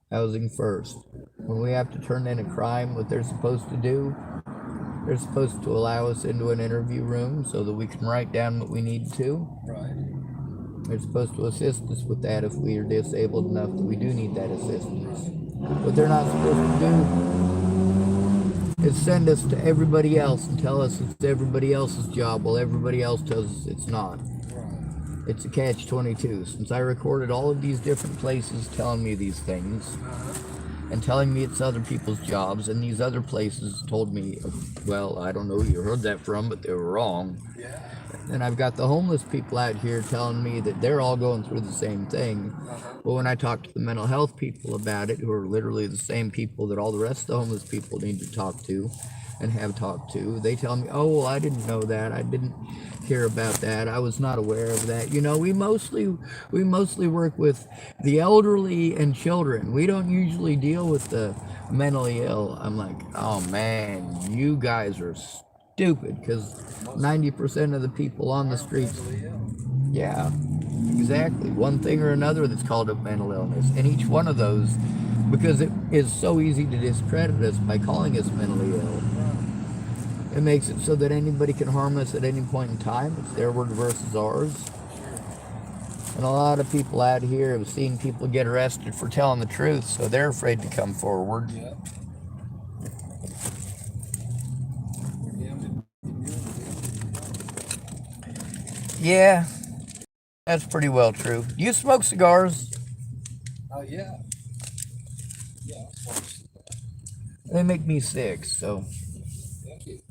Housing first. When we have to turn in a crime, what they're supposed to do, they're supposed to allow us into an interview room so that we can write down what we need to. Right. They're supposed to assist us with that if we are disabled enough that we do need that assistance. What they're not supposed to do is send us to everybody else and tell us it's everybody else's job while everybody else tells us it's not. Right. It's a catch-22. Since I recorded all of these different places telling me these things and telling me it's other people's jobs, and these other places told me, well, I don't know who you heard that from, but they were wrong. Yeah. And I've got the homeless people out here telling me that they're all going through the same thing. But when I talk to the mental health people about it, who are literally the same people that all the rest of the homeless people need to talk to and have talked to, they tell me, oh, well, I didn't know that. I didn't hear about that. I was not aware of that. You know, we mostly work with the elderly and children. We don't usually deal with the mentally ill. I'm like, oh, man, you guys are stupid, because 90% of the people on the streets, yeah, exactly, one thing or another that's called a mental illness, and each one of those, because it is so easy to discredit us by calling us mentally ill, it makes it so that anybody can harm us at any point in time. It's their word versus ours. And a lot of people out here have seen people get arrested for telling the truth, so they're afraid to come forward. Yeah. Yeah, that's pretty well true. Do you smoke cigars? Oh, yeah. Yeah. They make me sick, so Thank you.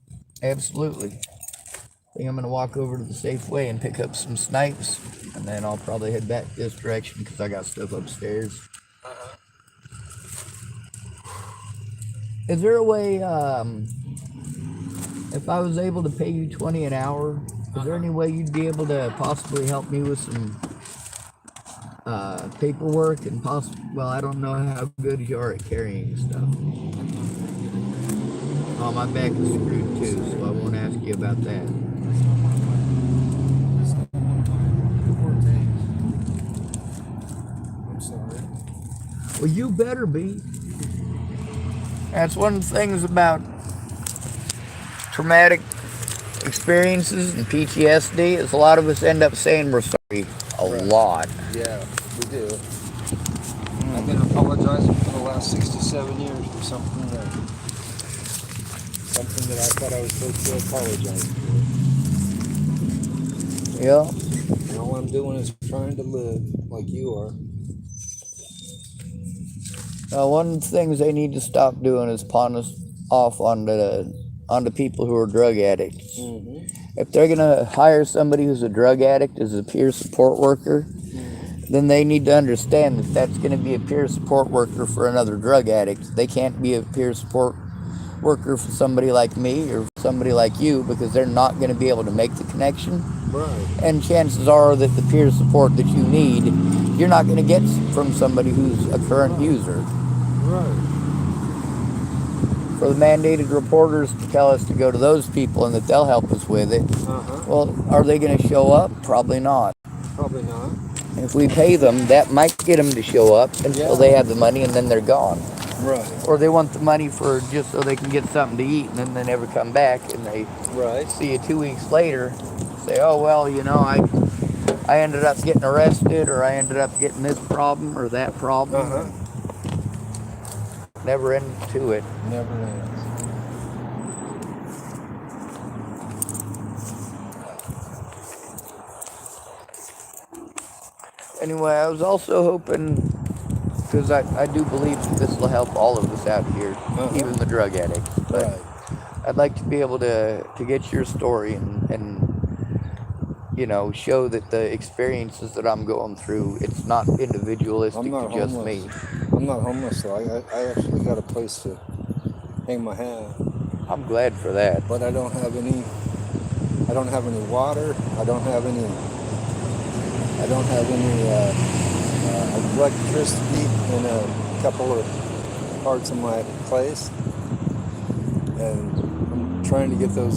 absolutely. I think I'm going to walk over to the Safeway and pick up some snipes, and then I'll probably head back this direction because I got stuff upstairs. Is there a way, if I was able to pay you $20 an hour, is there any way you'd be able to possibly help me with some paperwork and well, I don't know how good you are at carrying stuff. Oh, my back is screwed too, so I won't ask you about that. I'm sorry. Well, you better be. That's one of the things about traumatic experiences and PTSD is a lot of us end up saying we're sorry a lot. Yeah, we do. I've been apologizing for the last 67 years for something that I thought I was supposed to apologize for. Yeah. And all I'm doing is trying to live like you are. One of the things they need to stop doing is pawn us off onto people who are drug addicts. Mm-hmm. If they're gonna hire somebody who's a drug addict as a peer support worker, then they need to understand that that's going to be a peer support worker for another drug addict. They can't be a peer support worker for somebody like me or somebody like you, because they're not going to be able to make the connection. Right. And chances are that the peer support that you need, you're not going to get from somebody who's a current user. Right. For the mandated reporters to tell us to go to those people and that they'll help us with it, well, are they going to show up? Probably not. Probably not. If we pay them, that might get them to show up until they have the money and then they're gone. Right. Or they want the money for just so they can get something to eat and then they never come back and they see you 2 weeks later, say, oh, well, you know, I ended up getting arrested or I ended up getting this problem or that problem. Never into it. Never ends. Anyway, I was also hoping, because I do believe that this will help all of us out here, even the drug addicts. But I'd like to be able to get your story and you know, show that the experiences that I'm going through, it's not individualistic to just me. I'm not homeless though. I actually got a place to hang my hat. I'm glad for that. But I don't have any water. I don't have any electricity in a couple of parts of my place. And I'm trying to get the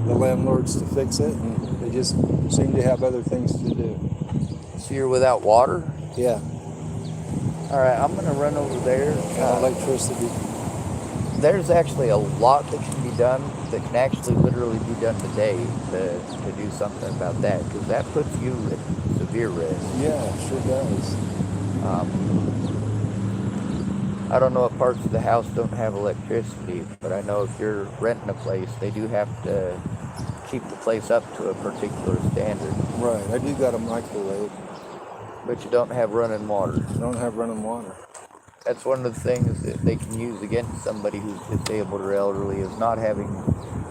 landlords to fix it, and they just seem to have other things to do. So you're without water? Yeah. All right, I'm going to run over there. Electricity. There's actually a lot that can be done that can actually literally be done today to do something about that, because that puts you at severe risk. Yeah, it sure does. I don't know what parts of the house don't have electricity, but I know if you're renting a place, they do have to keep the place up to a particular standard. Right, I do got a microwave. But you don't have running water. I don't have running water. That's one of the things that they can use against somebody who's disabled or elderly, is not having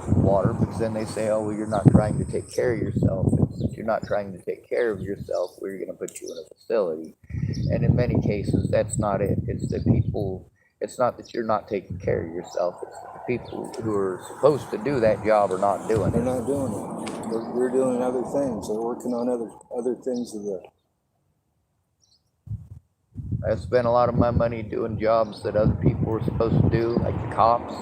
water, because then they say, oh, well, you're not trying to take care of yourself. And since you're not trying to take care of yourself, we're going to put you in a facility. And in many cases, that's not it. It's that it's not that you're not taking care of yourself. It's that the people who are supposed to do that job are not doing it. They're not doing it. They're doing other things. They're working on other things of the... I spent a lot of my money doing jobs that other people were supposed to do, like the cops.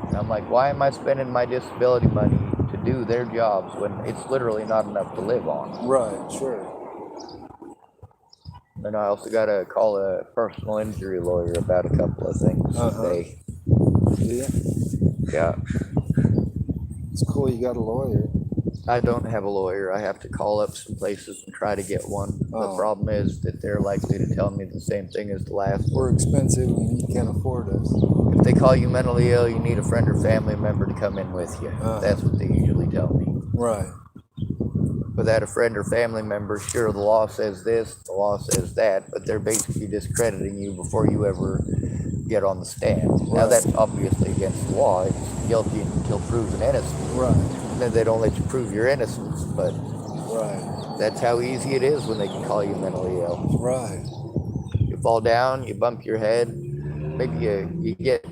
And I'm like, why am I spending my disability money to do their jobs when it's literally not enough to live on? Right, sure. And I also got to call a personal injury lawyer about a couple of things today. Yeah. It's cool you got a lawyer. I don't have a lawyer. I have to call up some places and try to get one. The problem is that they're likely to tell me the same thing as the last one. We're expensive and you can't afford us. If they call you mentally ill, you need a friend or family member to come in with you. That's what they usually tell me. Right. Without a friend or family member, sure, the law says this, the law says that, but they're basically discrediting you before you ever get on the stand. Right. Now, that's obviously against the law. It's guilty until proven innocent. Right. And then they don't let you prove your innocence, but that's how easy it is when they can call you mentally ill. Right. You fall down, you bump your head, maybe you get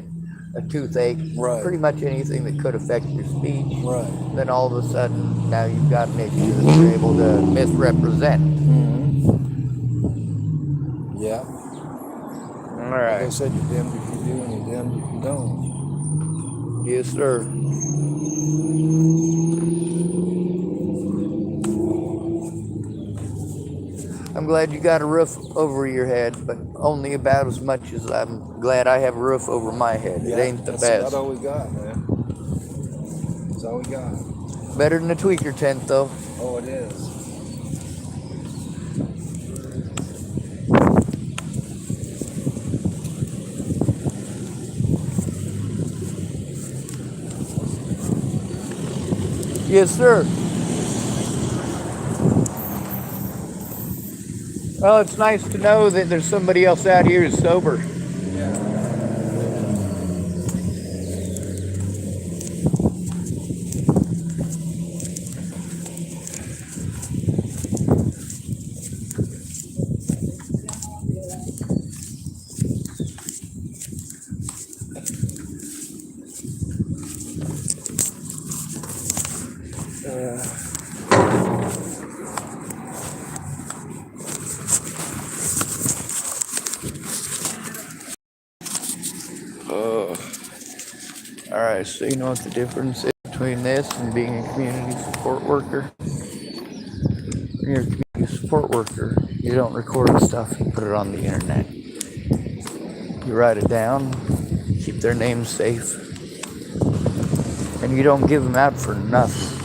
a toothache, pretty much anything that could affect your speech. Right. Then all of a sudden, now you've got an issue that you're able to misrepresent. Yeah. All right. Like I said, you're damned if you do and you're damned if you don't. Yes, sir. I'm glad you got a roof over your head, but only about as much as I'm glad I have a roof over my head. Yeah, it ain't the best. That's all we got, man. That's all we got. Better than a tweaker tent, though. Oh, it is. Yes, sir. Well, it's nice to know that there's somebody else out here who's sober. Alright, so you know what the difference is between this and being a community support worker? When you're a community support worker, you don't record stuff and put it on the internet. You write it down, keep their names safe, and you don't give them out for nothing.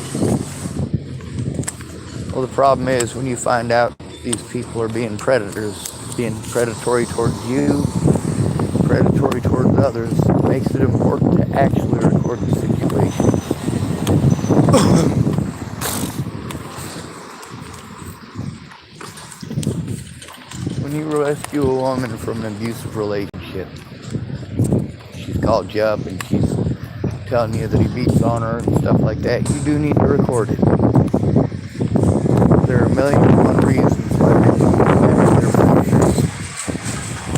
Well, the problem is when you find out these people are being predators, being predatory towards you, predatory towards others, it makes it important to actually record the situation. When you rescue a woman from an abusive relationship, she's called you up and she's telling you that he beats on her and stuff like that, you do need to record it. There are a million and one reasons why people damage their partners,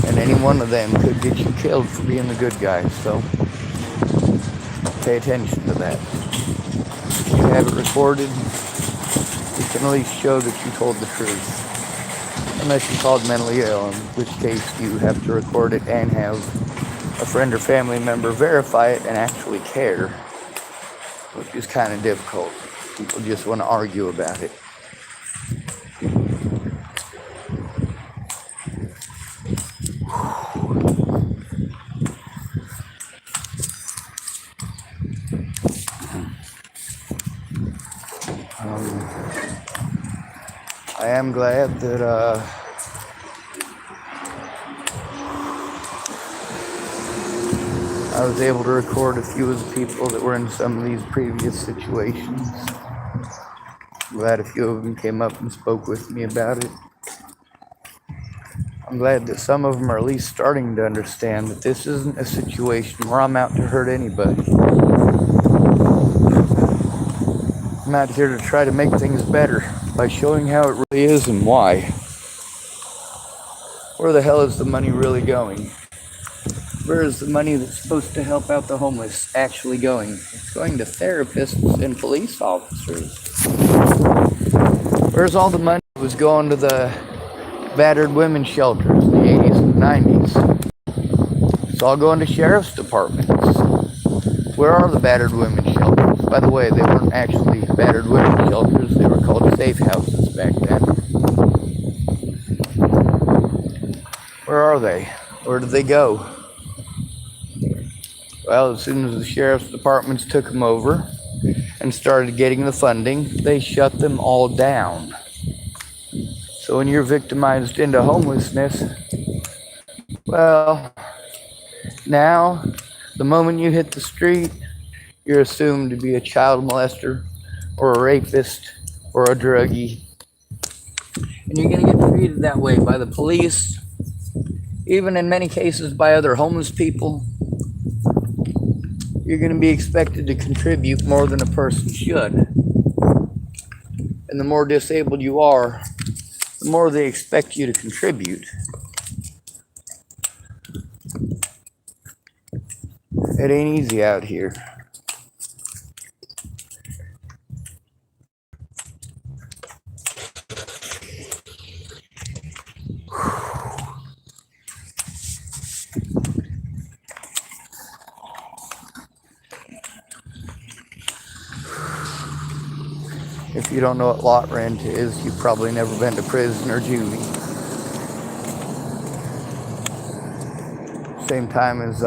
and any one of them could get you killed for being the good guy, so pay attention to that. If you have it recorded, you can at least show that you told the truth. Unless you're called mentally ill, in which case you have to record it and have a friend or family member verify it and actually care, which is kind of difficult. People just want to argue about it. I am glad that I was able to record a few of the people that were in some of these previous situations. I'm glad a few of them came up and spoke with me about it. I'm glad that some of them are at least starting to understand that this isn't a situation where I'm out to hurt anybody. I'm out here to try to make things better by showing how it really is and why. Where the hell is the money really going? Where is the money that's supposed to help out the homeless actually going? It's going to therapists and police officers. Where's all the money that was going to the battered women's shelters in the 80s and 90s? It's all going to sheriff's departments. Where are the battered women's shelters? By the way, they weren't actually battered women's shelters. They were called safe houses back then. Where are they? Where did they go? Well, as soon as the sheriff's departments took them over and started getting the funding, they shut them all down. So when you're victimized into homelessness, well, now, the moment you hit the street, you're assumed to be a child molester or a rapist or a druggie. And you're going to get treated that way by the police, even in many cases by other homeless people. You're going to be expected to contribute more than a person should. And the more disabled you are, the more they expect you to contribute. It ain't easy out here. If you don't know what lot rent is, you've probably never been to prison or juvie. Same time as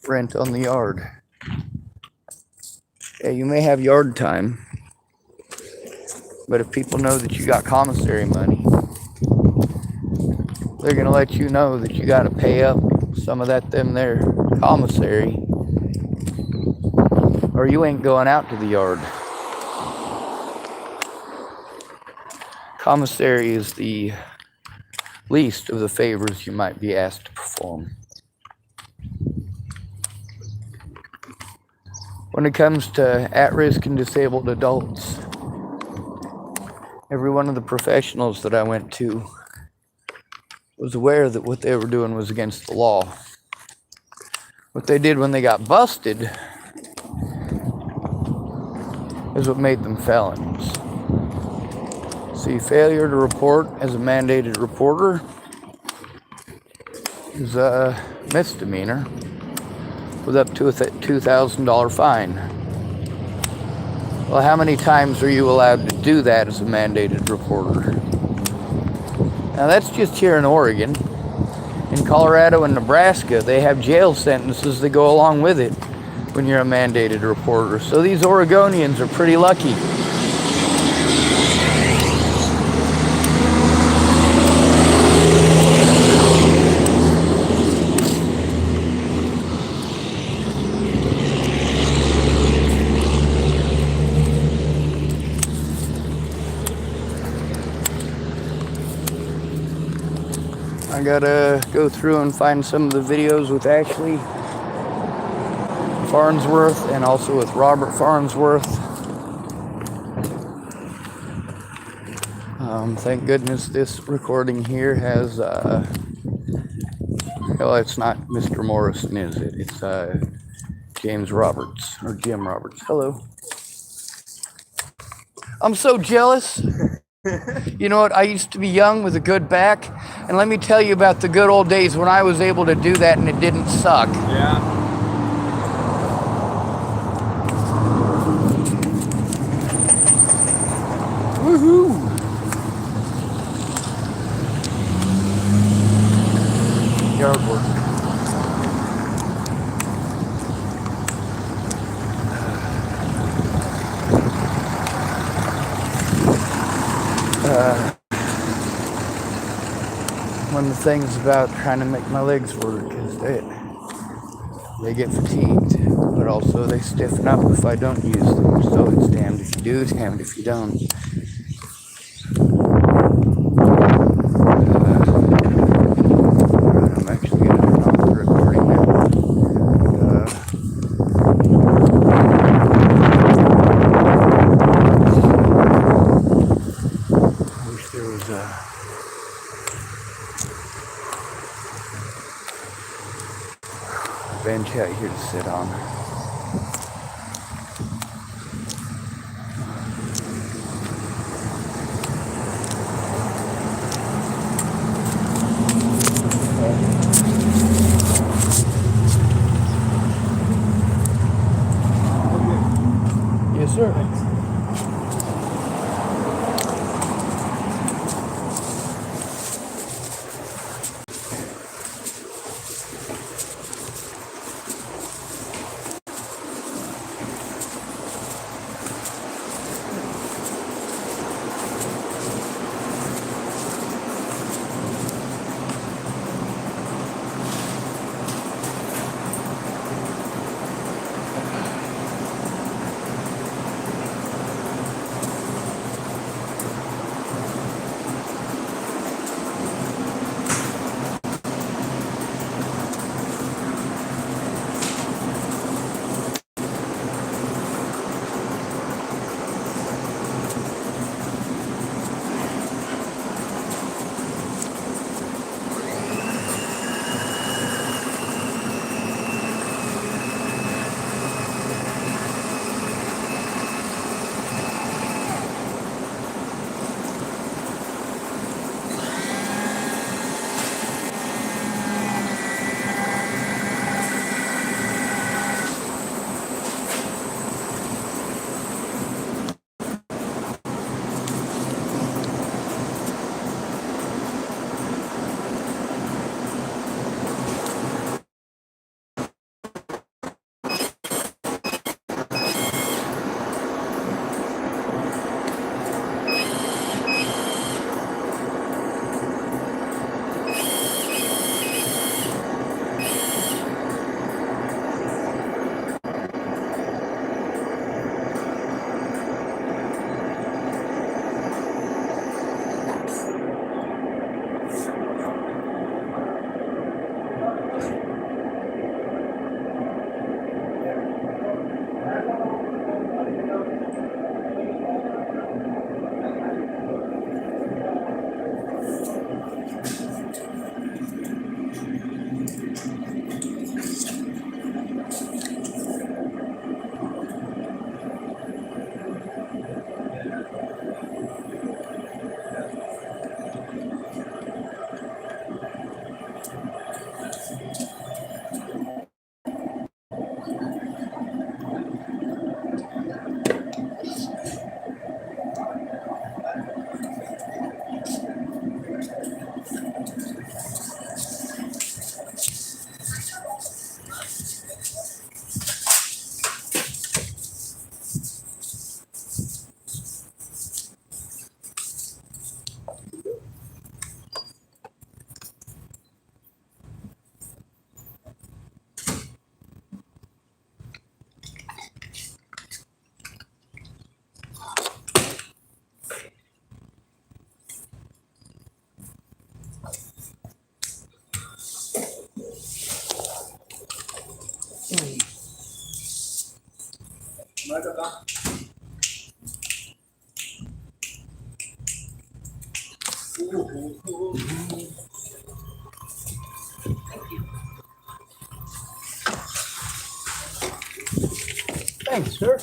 rent on the yard. Yeah, you may have yard time, but if people know that you got commissary money, they're gonna let you know that you gotta pay up some of that them there commissary, or you ain't going out to the yard. Commissary is the least of the favors you might be asked to perform. When it comes to at-risk and disabled adults, every one of the professionals that I went to was aware that what they were doing was against the law. What they did when they got busted is what made them felons. See, failure to report as a mandated reporter is a misdemeanor. with up to a $2,000 fine. Well, how many times are you allowed to do that as a mandated reporter? Now, that's just here in Oregon. In Colorado and Nebraska, they have jail sentences that go along with it when you're a mandated reporter. So these Oregonians are pretty lucky. I gotta go through and find some of the videos with Ashley Farnsworth and also with Robert Farnsworth. Thank goodness this recording here has, well, it's not Mr. Morrison, is it? It's James Roberts, or Jim Roberts. Hello. I'm so jealous. You know what? I used to be young with a good back, and let me tell you about the good old days when I was able to do that and it didn't suck. Yeah. Woohoo! Yard work. One of the things about trying to make my legs work is that they get fatigued, but also they stiffen up if I don't use them. So it's damned if you do, damned if you don't. I'm actually going to turn off the recording now. I wish there was a bench out here to sit on. Yes, sir. Thanks, sir.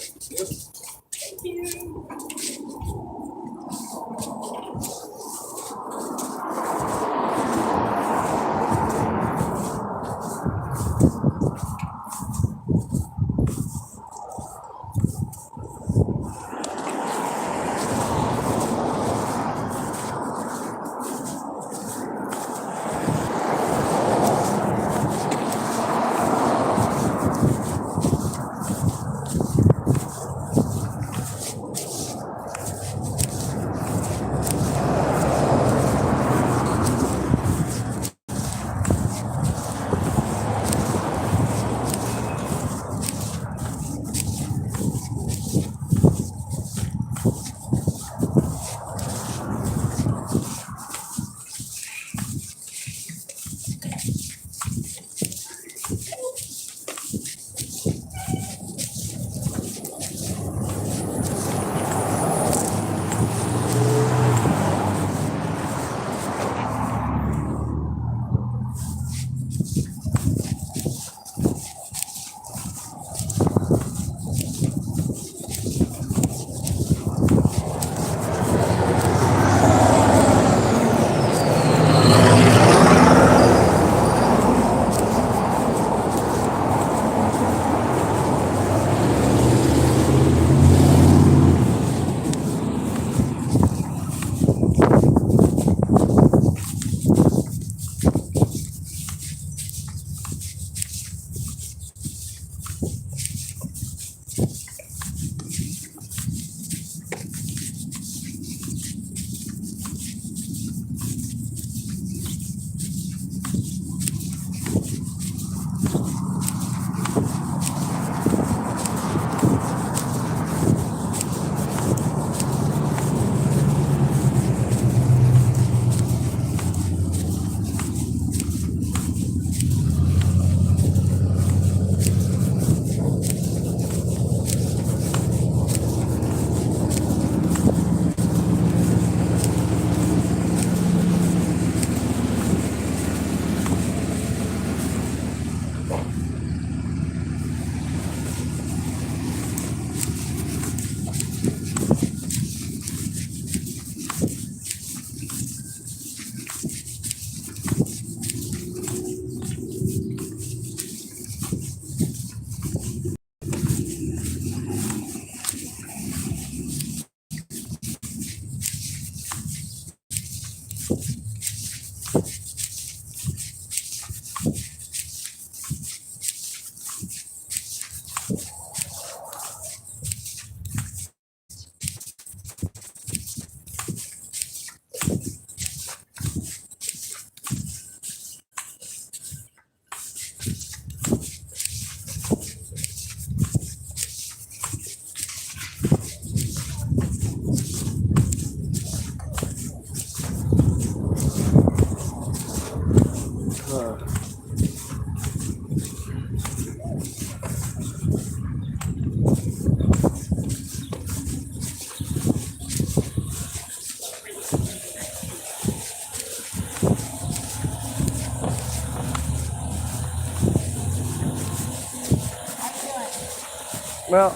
Well,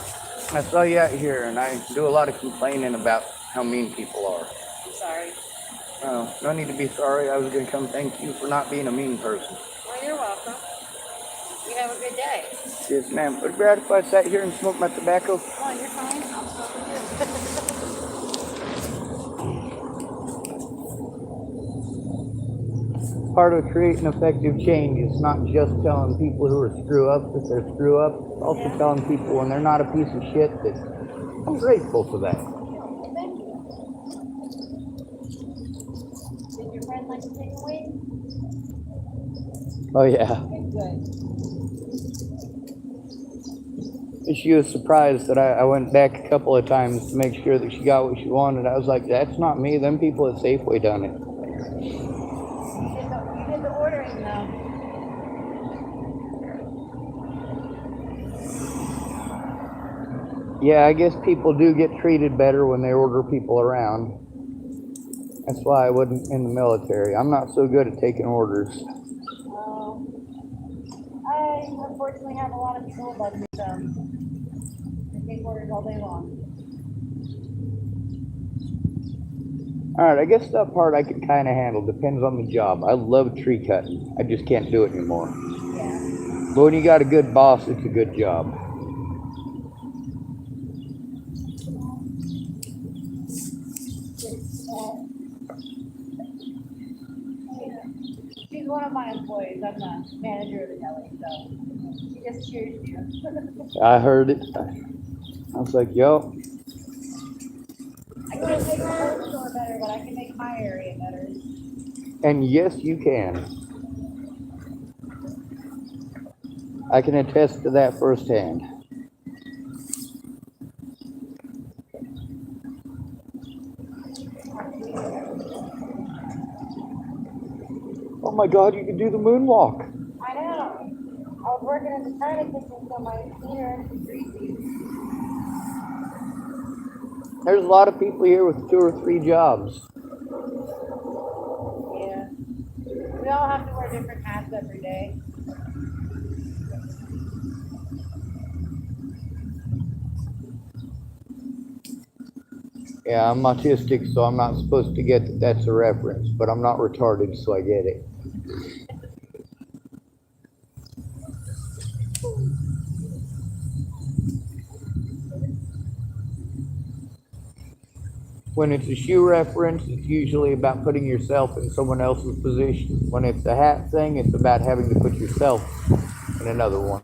I saw you out here, and I do a lot of complaining about how mean people are. I'm sorry. Oh, no need to be sorry. I was going to come thank you for not being a mean person. Well, you're welcome. You have a good day. Yes, ma'am. Would it be right if I sat here and smoked my tobacco? Oh, you're fine. I'll smoke with Part of creating effective change is not just telling people who are screw up that they're screw up, it's also telling people when they're not a piece of shit that I'm grateful for that. you. Thank you. Did your friend like to take a wait? Oh, yeah. Good. She was surprised that I went back a couple of times to make sure that she got what she wanted. I was like, that's not me. Them people at Safeway done it. You did the ordering, though. Yeah, I guess people do get treated better when they order people around. That's why I wasn't in the military. I'm not so good at taking orders. I unfortunately have a lot of people above me, so I take orders all day long. Alright, I guess that part I can kind of handle. Depends on the job. I love tree cutting. I just can't do it anymore. Yeah. But when you got a good boss, it's a good job. She's one of my employees. I'm the manager of the deli, so she just cheers you. I heard it. I was like, yo. I can't make the whole store better, but I can make my area better. And yes, you can. I can attest to that firsthand. Oh my God, you can do the moonwalk. I know. I was working in the China kitchen, so my cleaner is greasy. There's a lot of people here with 2 or 3 jobs. Yeah. We all have to wear different hats every day. Yeah, I'm autistic, so I'm not supposed to get that that's a reference, but I'm not retarded, so I get it. When it's a shoe reference, it's usually about putting yourself in someone else's position. When it's a hat thing, it's about having to put yourself in another one.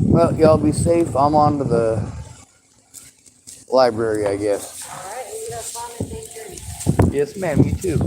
Well, y'all be safe. I'm on to the library, I guess. Alright, you have fun and take care. Yes, ma'am, you too.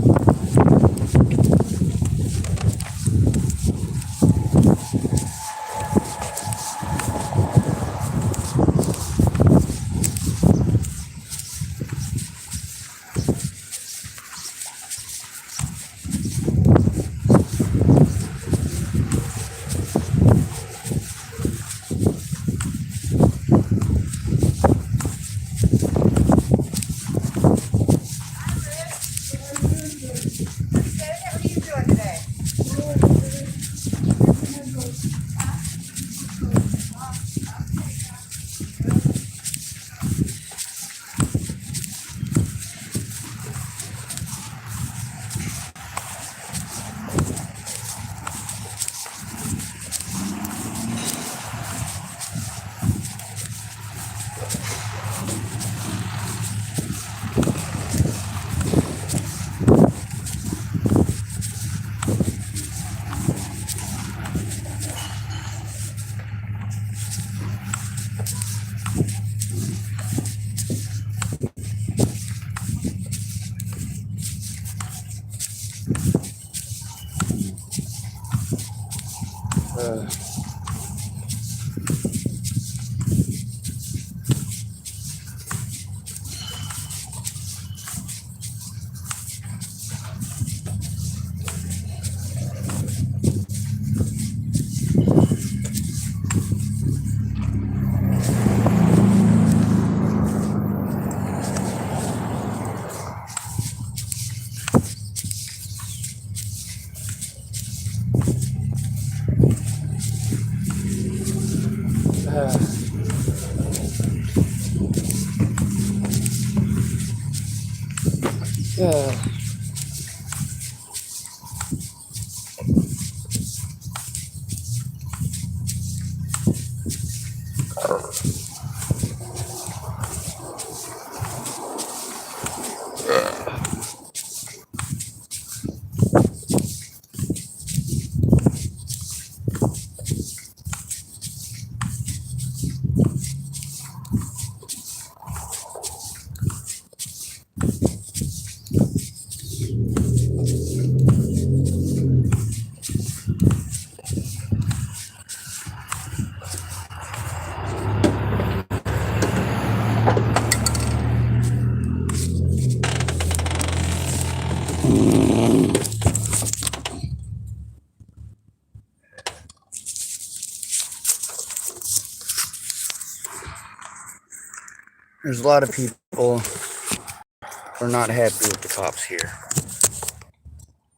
There's a lot of people who are not happy with the cops here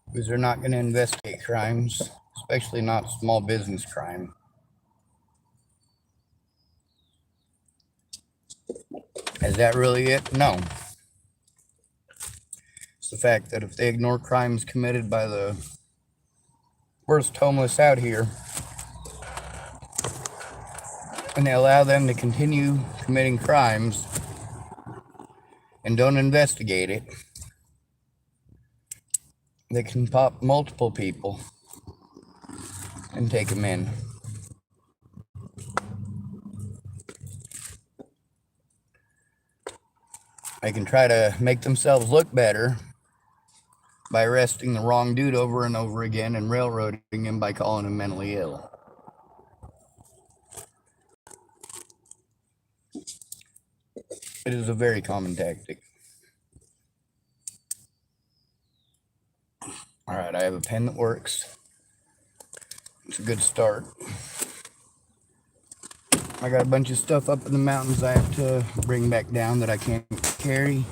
because they're not going to investigate crimes, especially not small business crime. Is that really it? No. It's the fact that if they ignore crimes committed by the worst homeless out here, and they allow them to continue committing crimes and don't investigate it, they can pop multiple people and take them in. They can try to make themselves look better by arresting the wrong dude over and over again and railroading him by calling him mentally ill. It is a very common tactic. All right, I have a pen that works. It's a good start. I got a bunch of stuff up in the mountains I have to bring back down that I can't carry.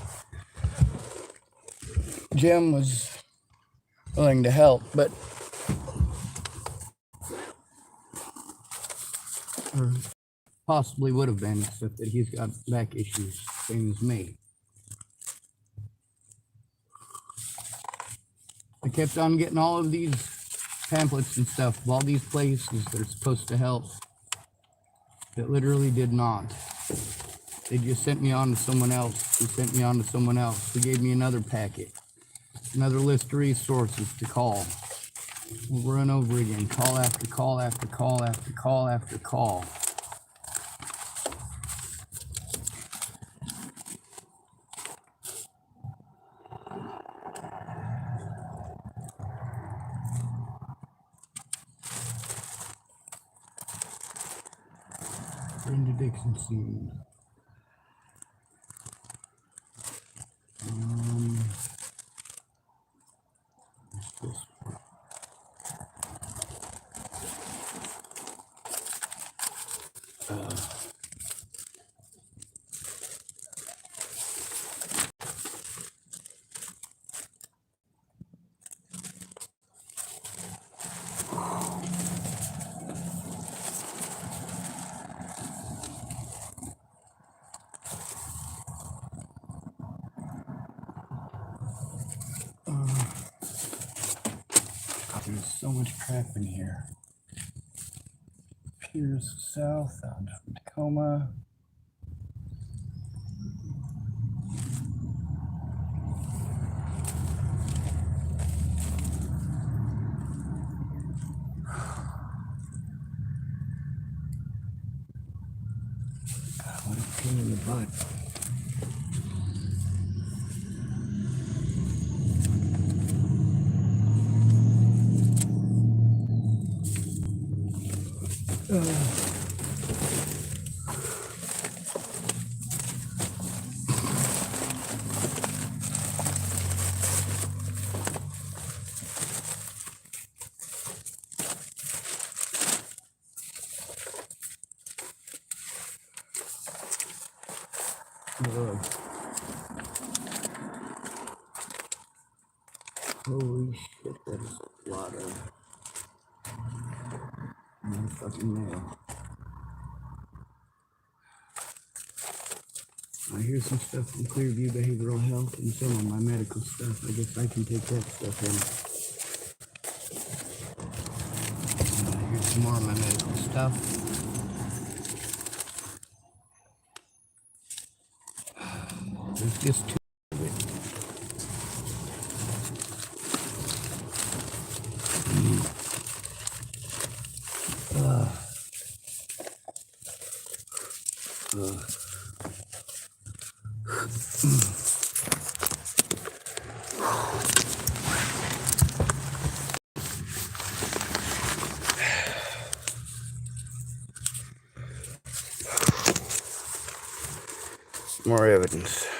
Jim was willing to help, but or possibly would have been, except that he's got back issues, same as me. I kept on getting all of these pamphlets and stuff of all these places that are supposed to help that literally did not. They just sent me on to someone else, who sent me on to someone else, who gave me another packet, another list of resources to call. Over and over again, call after call after call after call after call. Brenda Dixon. There's so much crap in here. Pierce South, out of Tacoma. God, what a pain in the butt. Holy shit, that is a lot of motherfucking mail. Here's some stuff from Clearview Behavioral Health and some of my medical stuff. I guess I can take that stuff in. Here's some more of my medical stuff. There's just two of it. More evidence.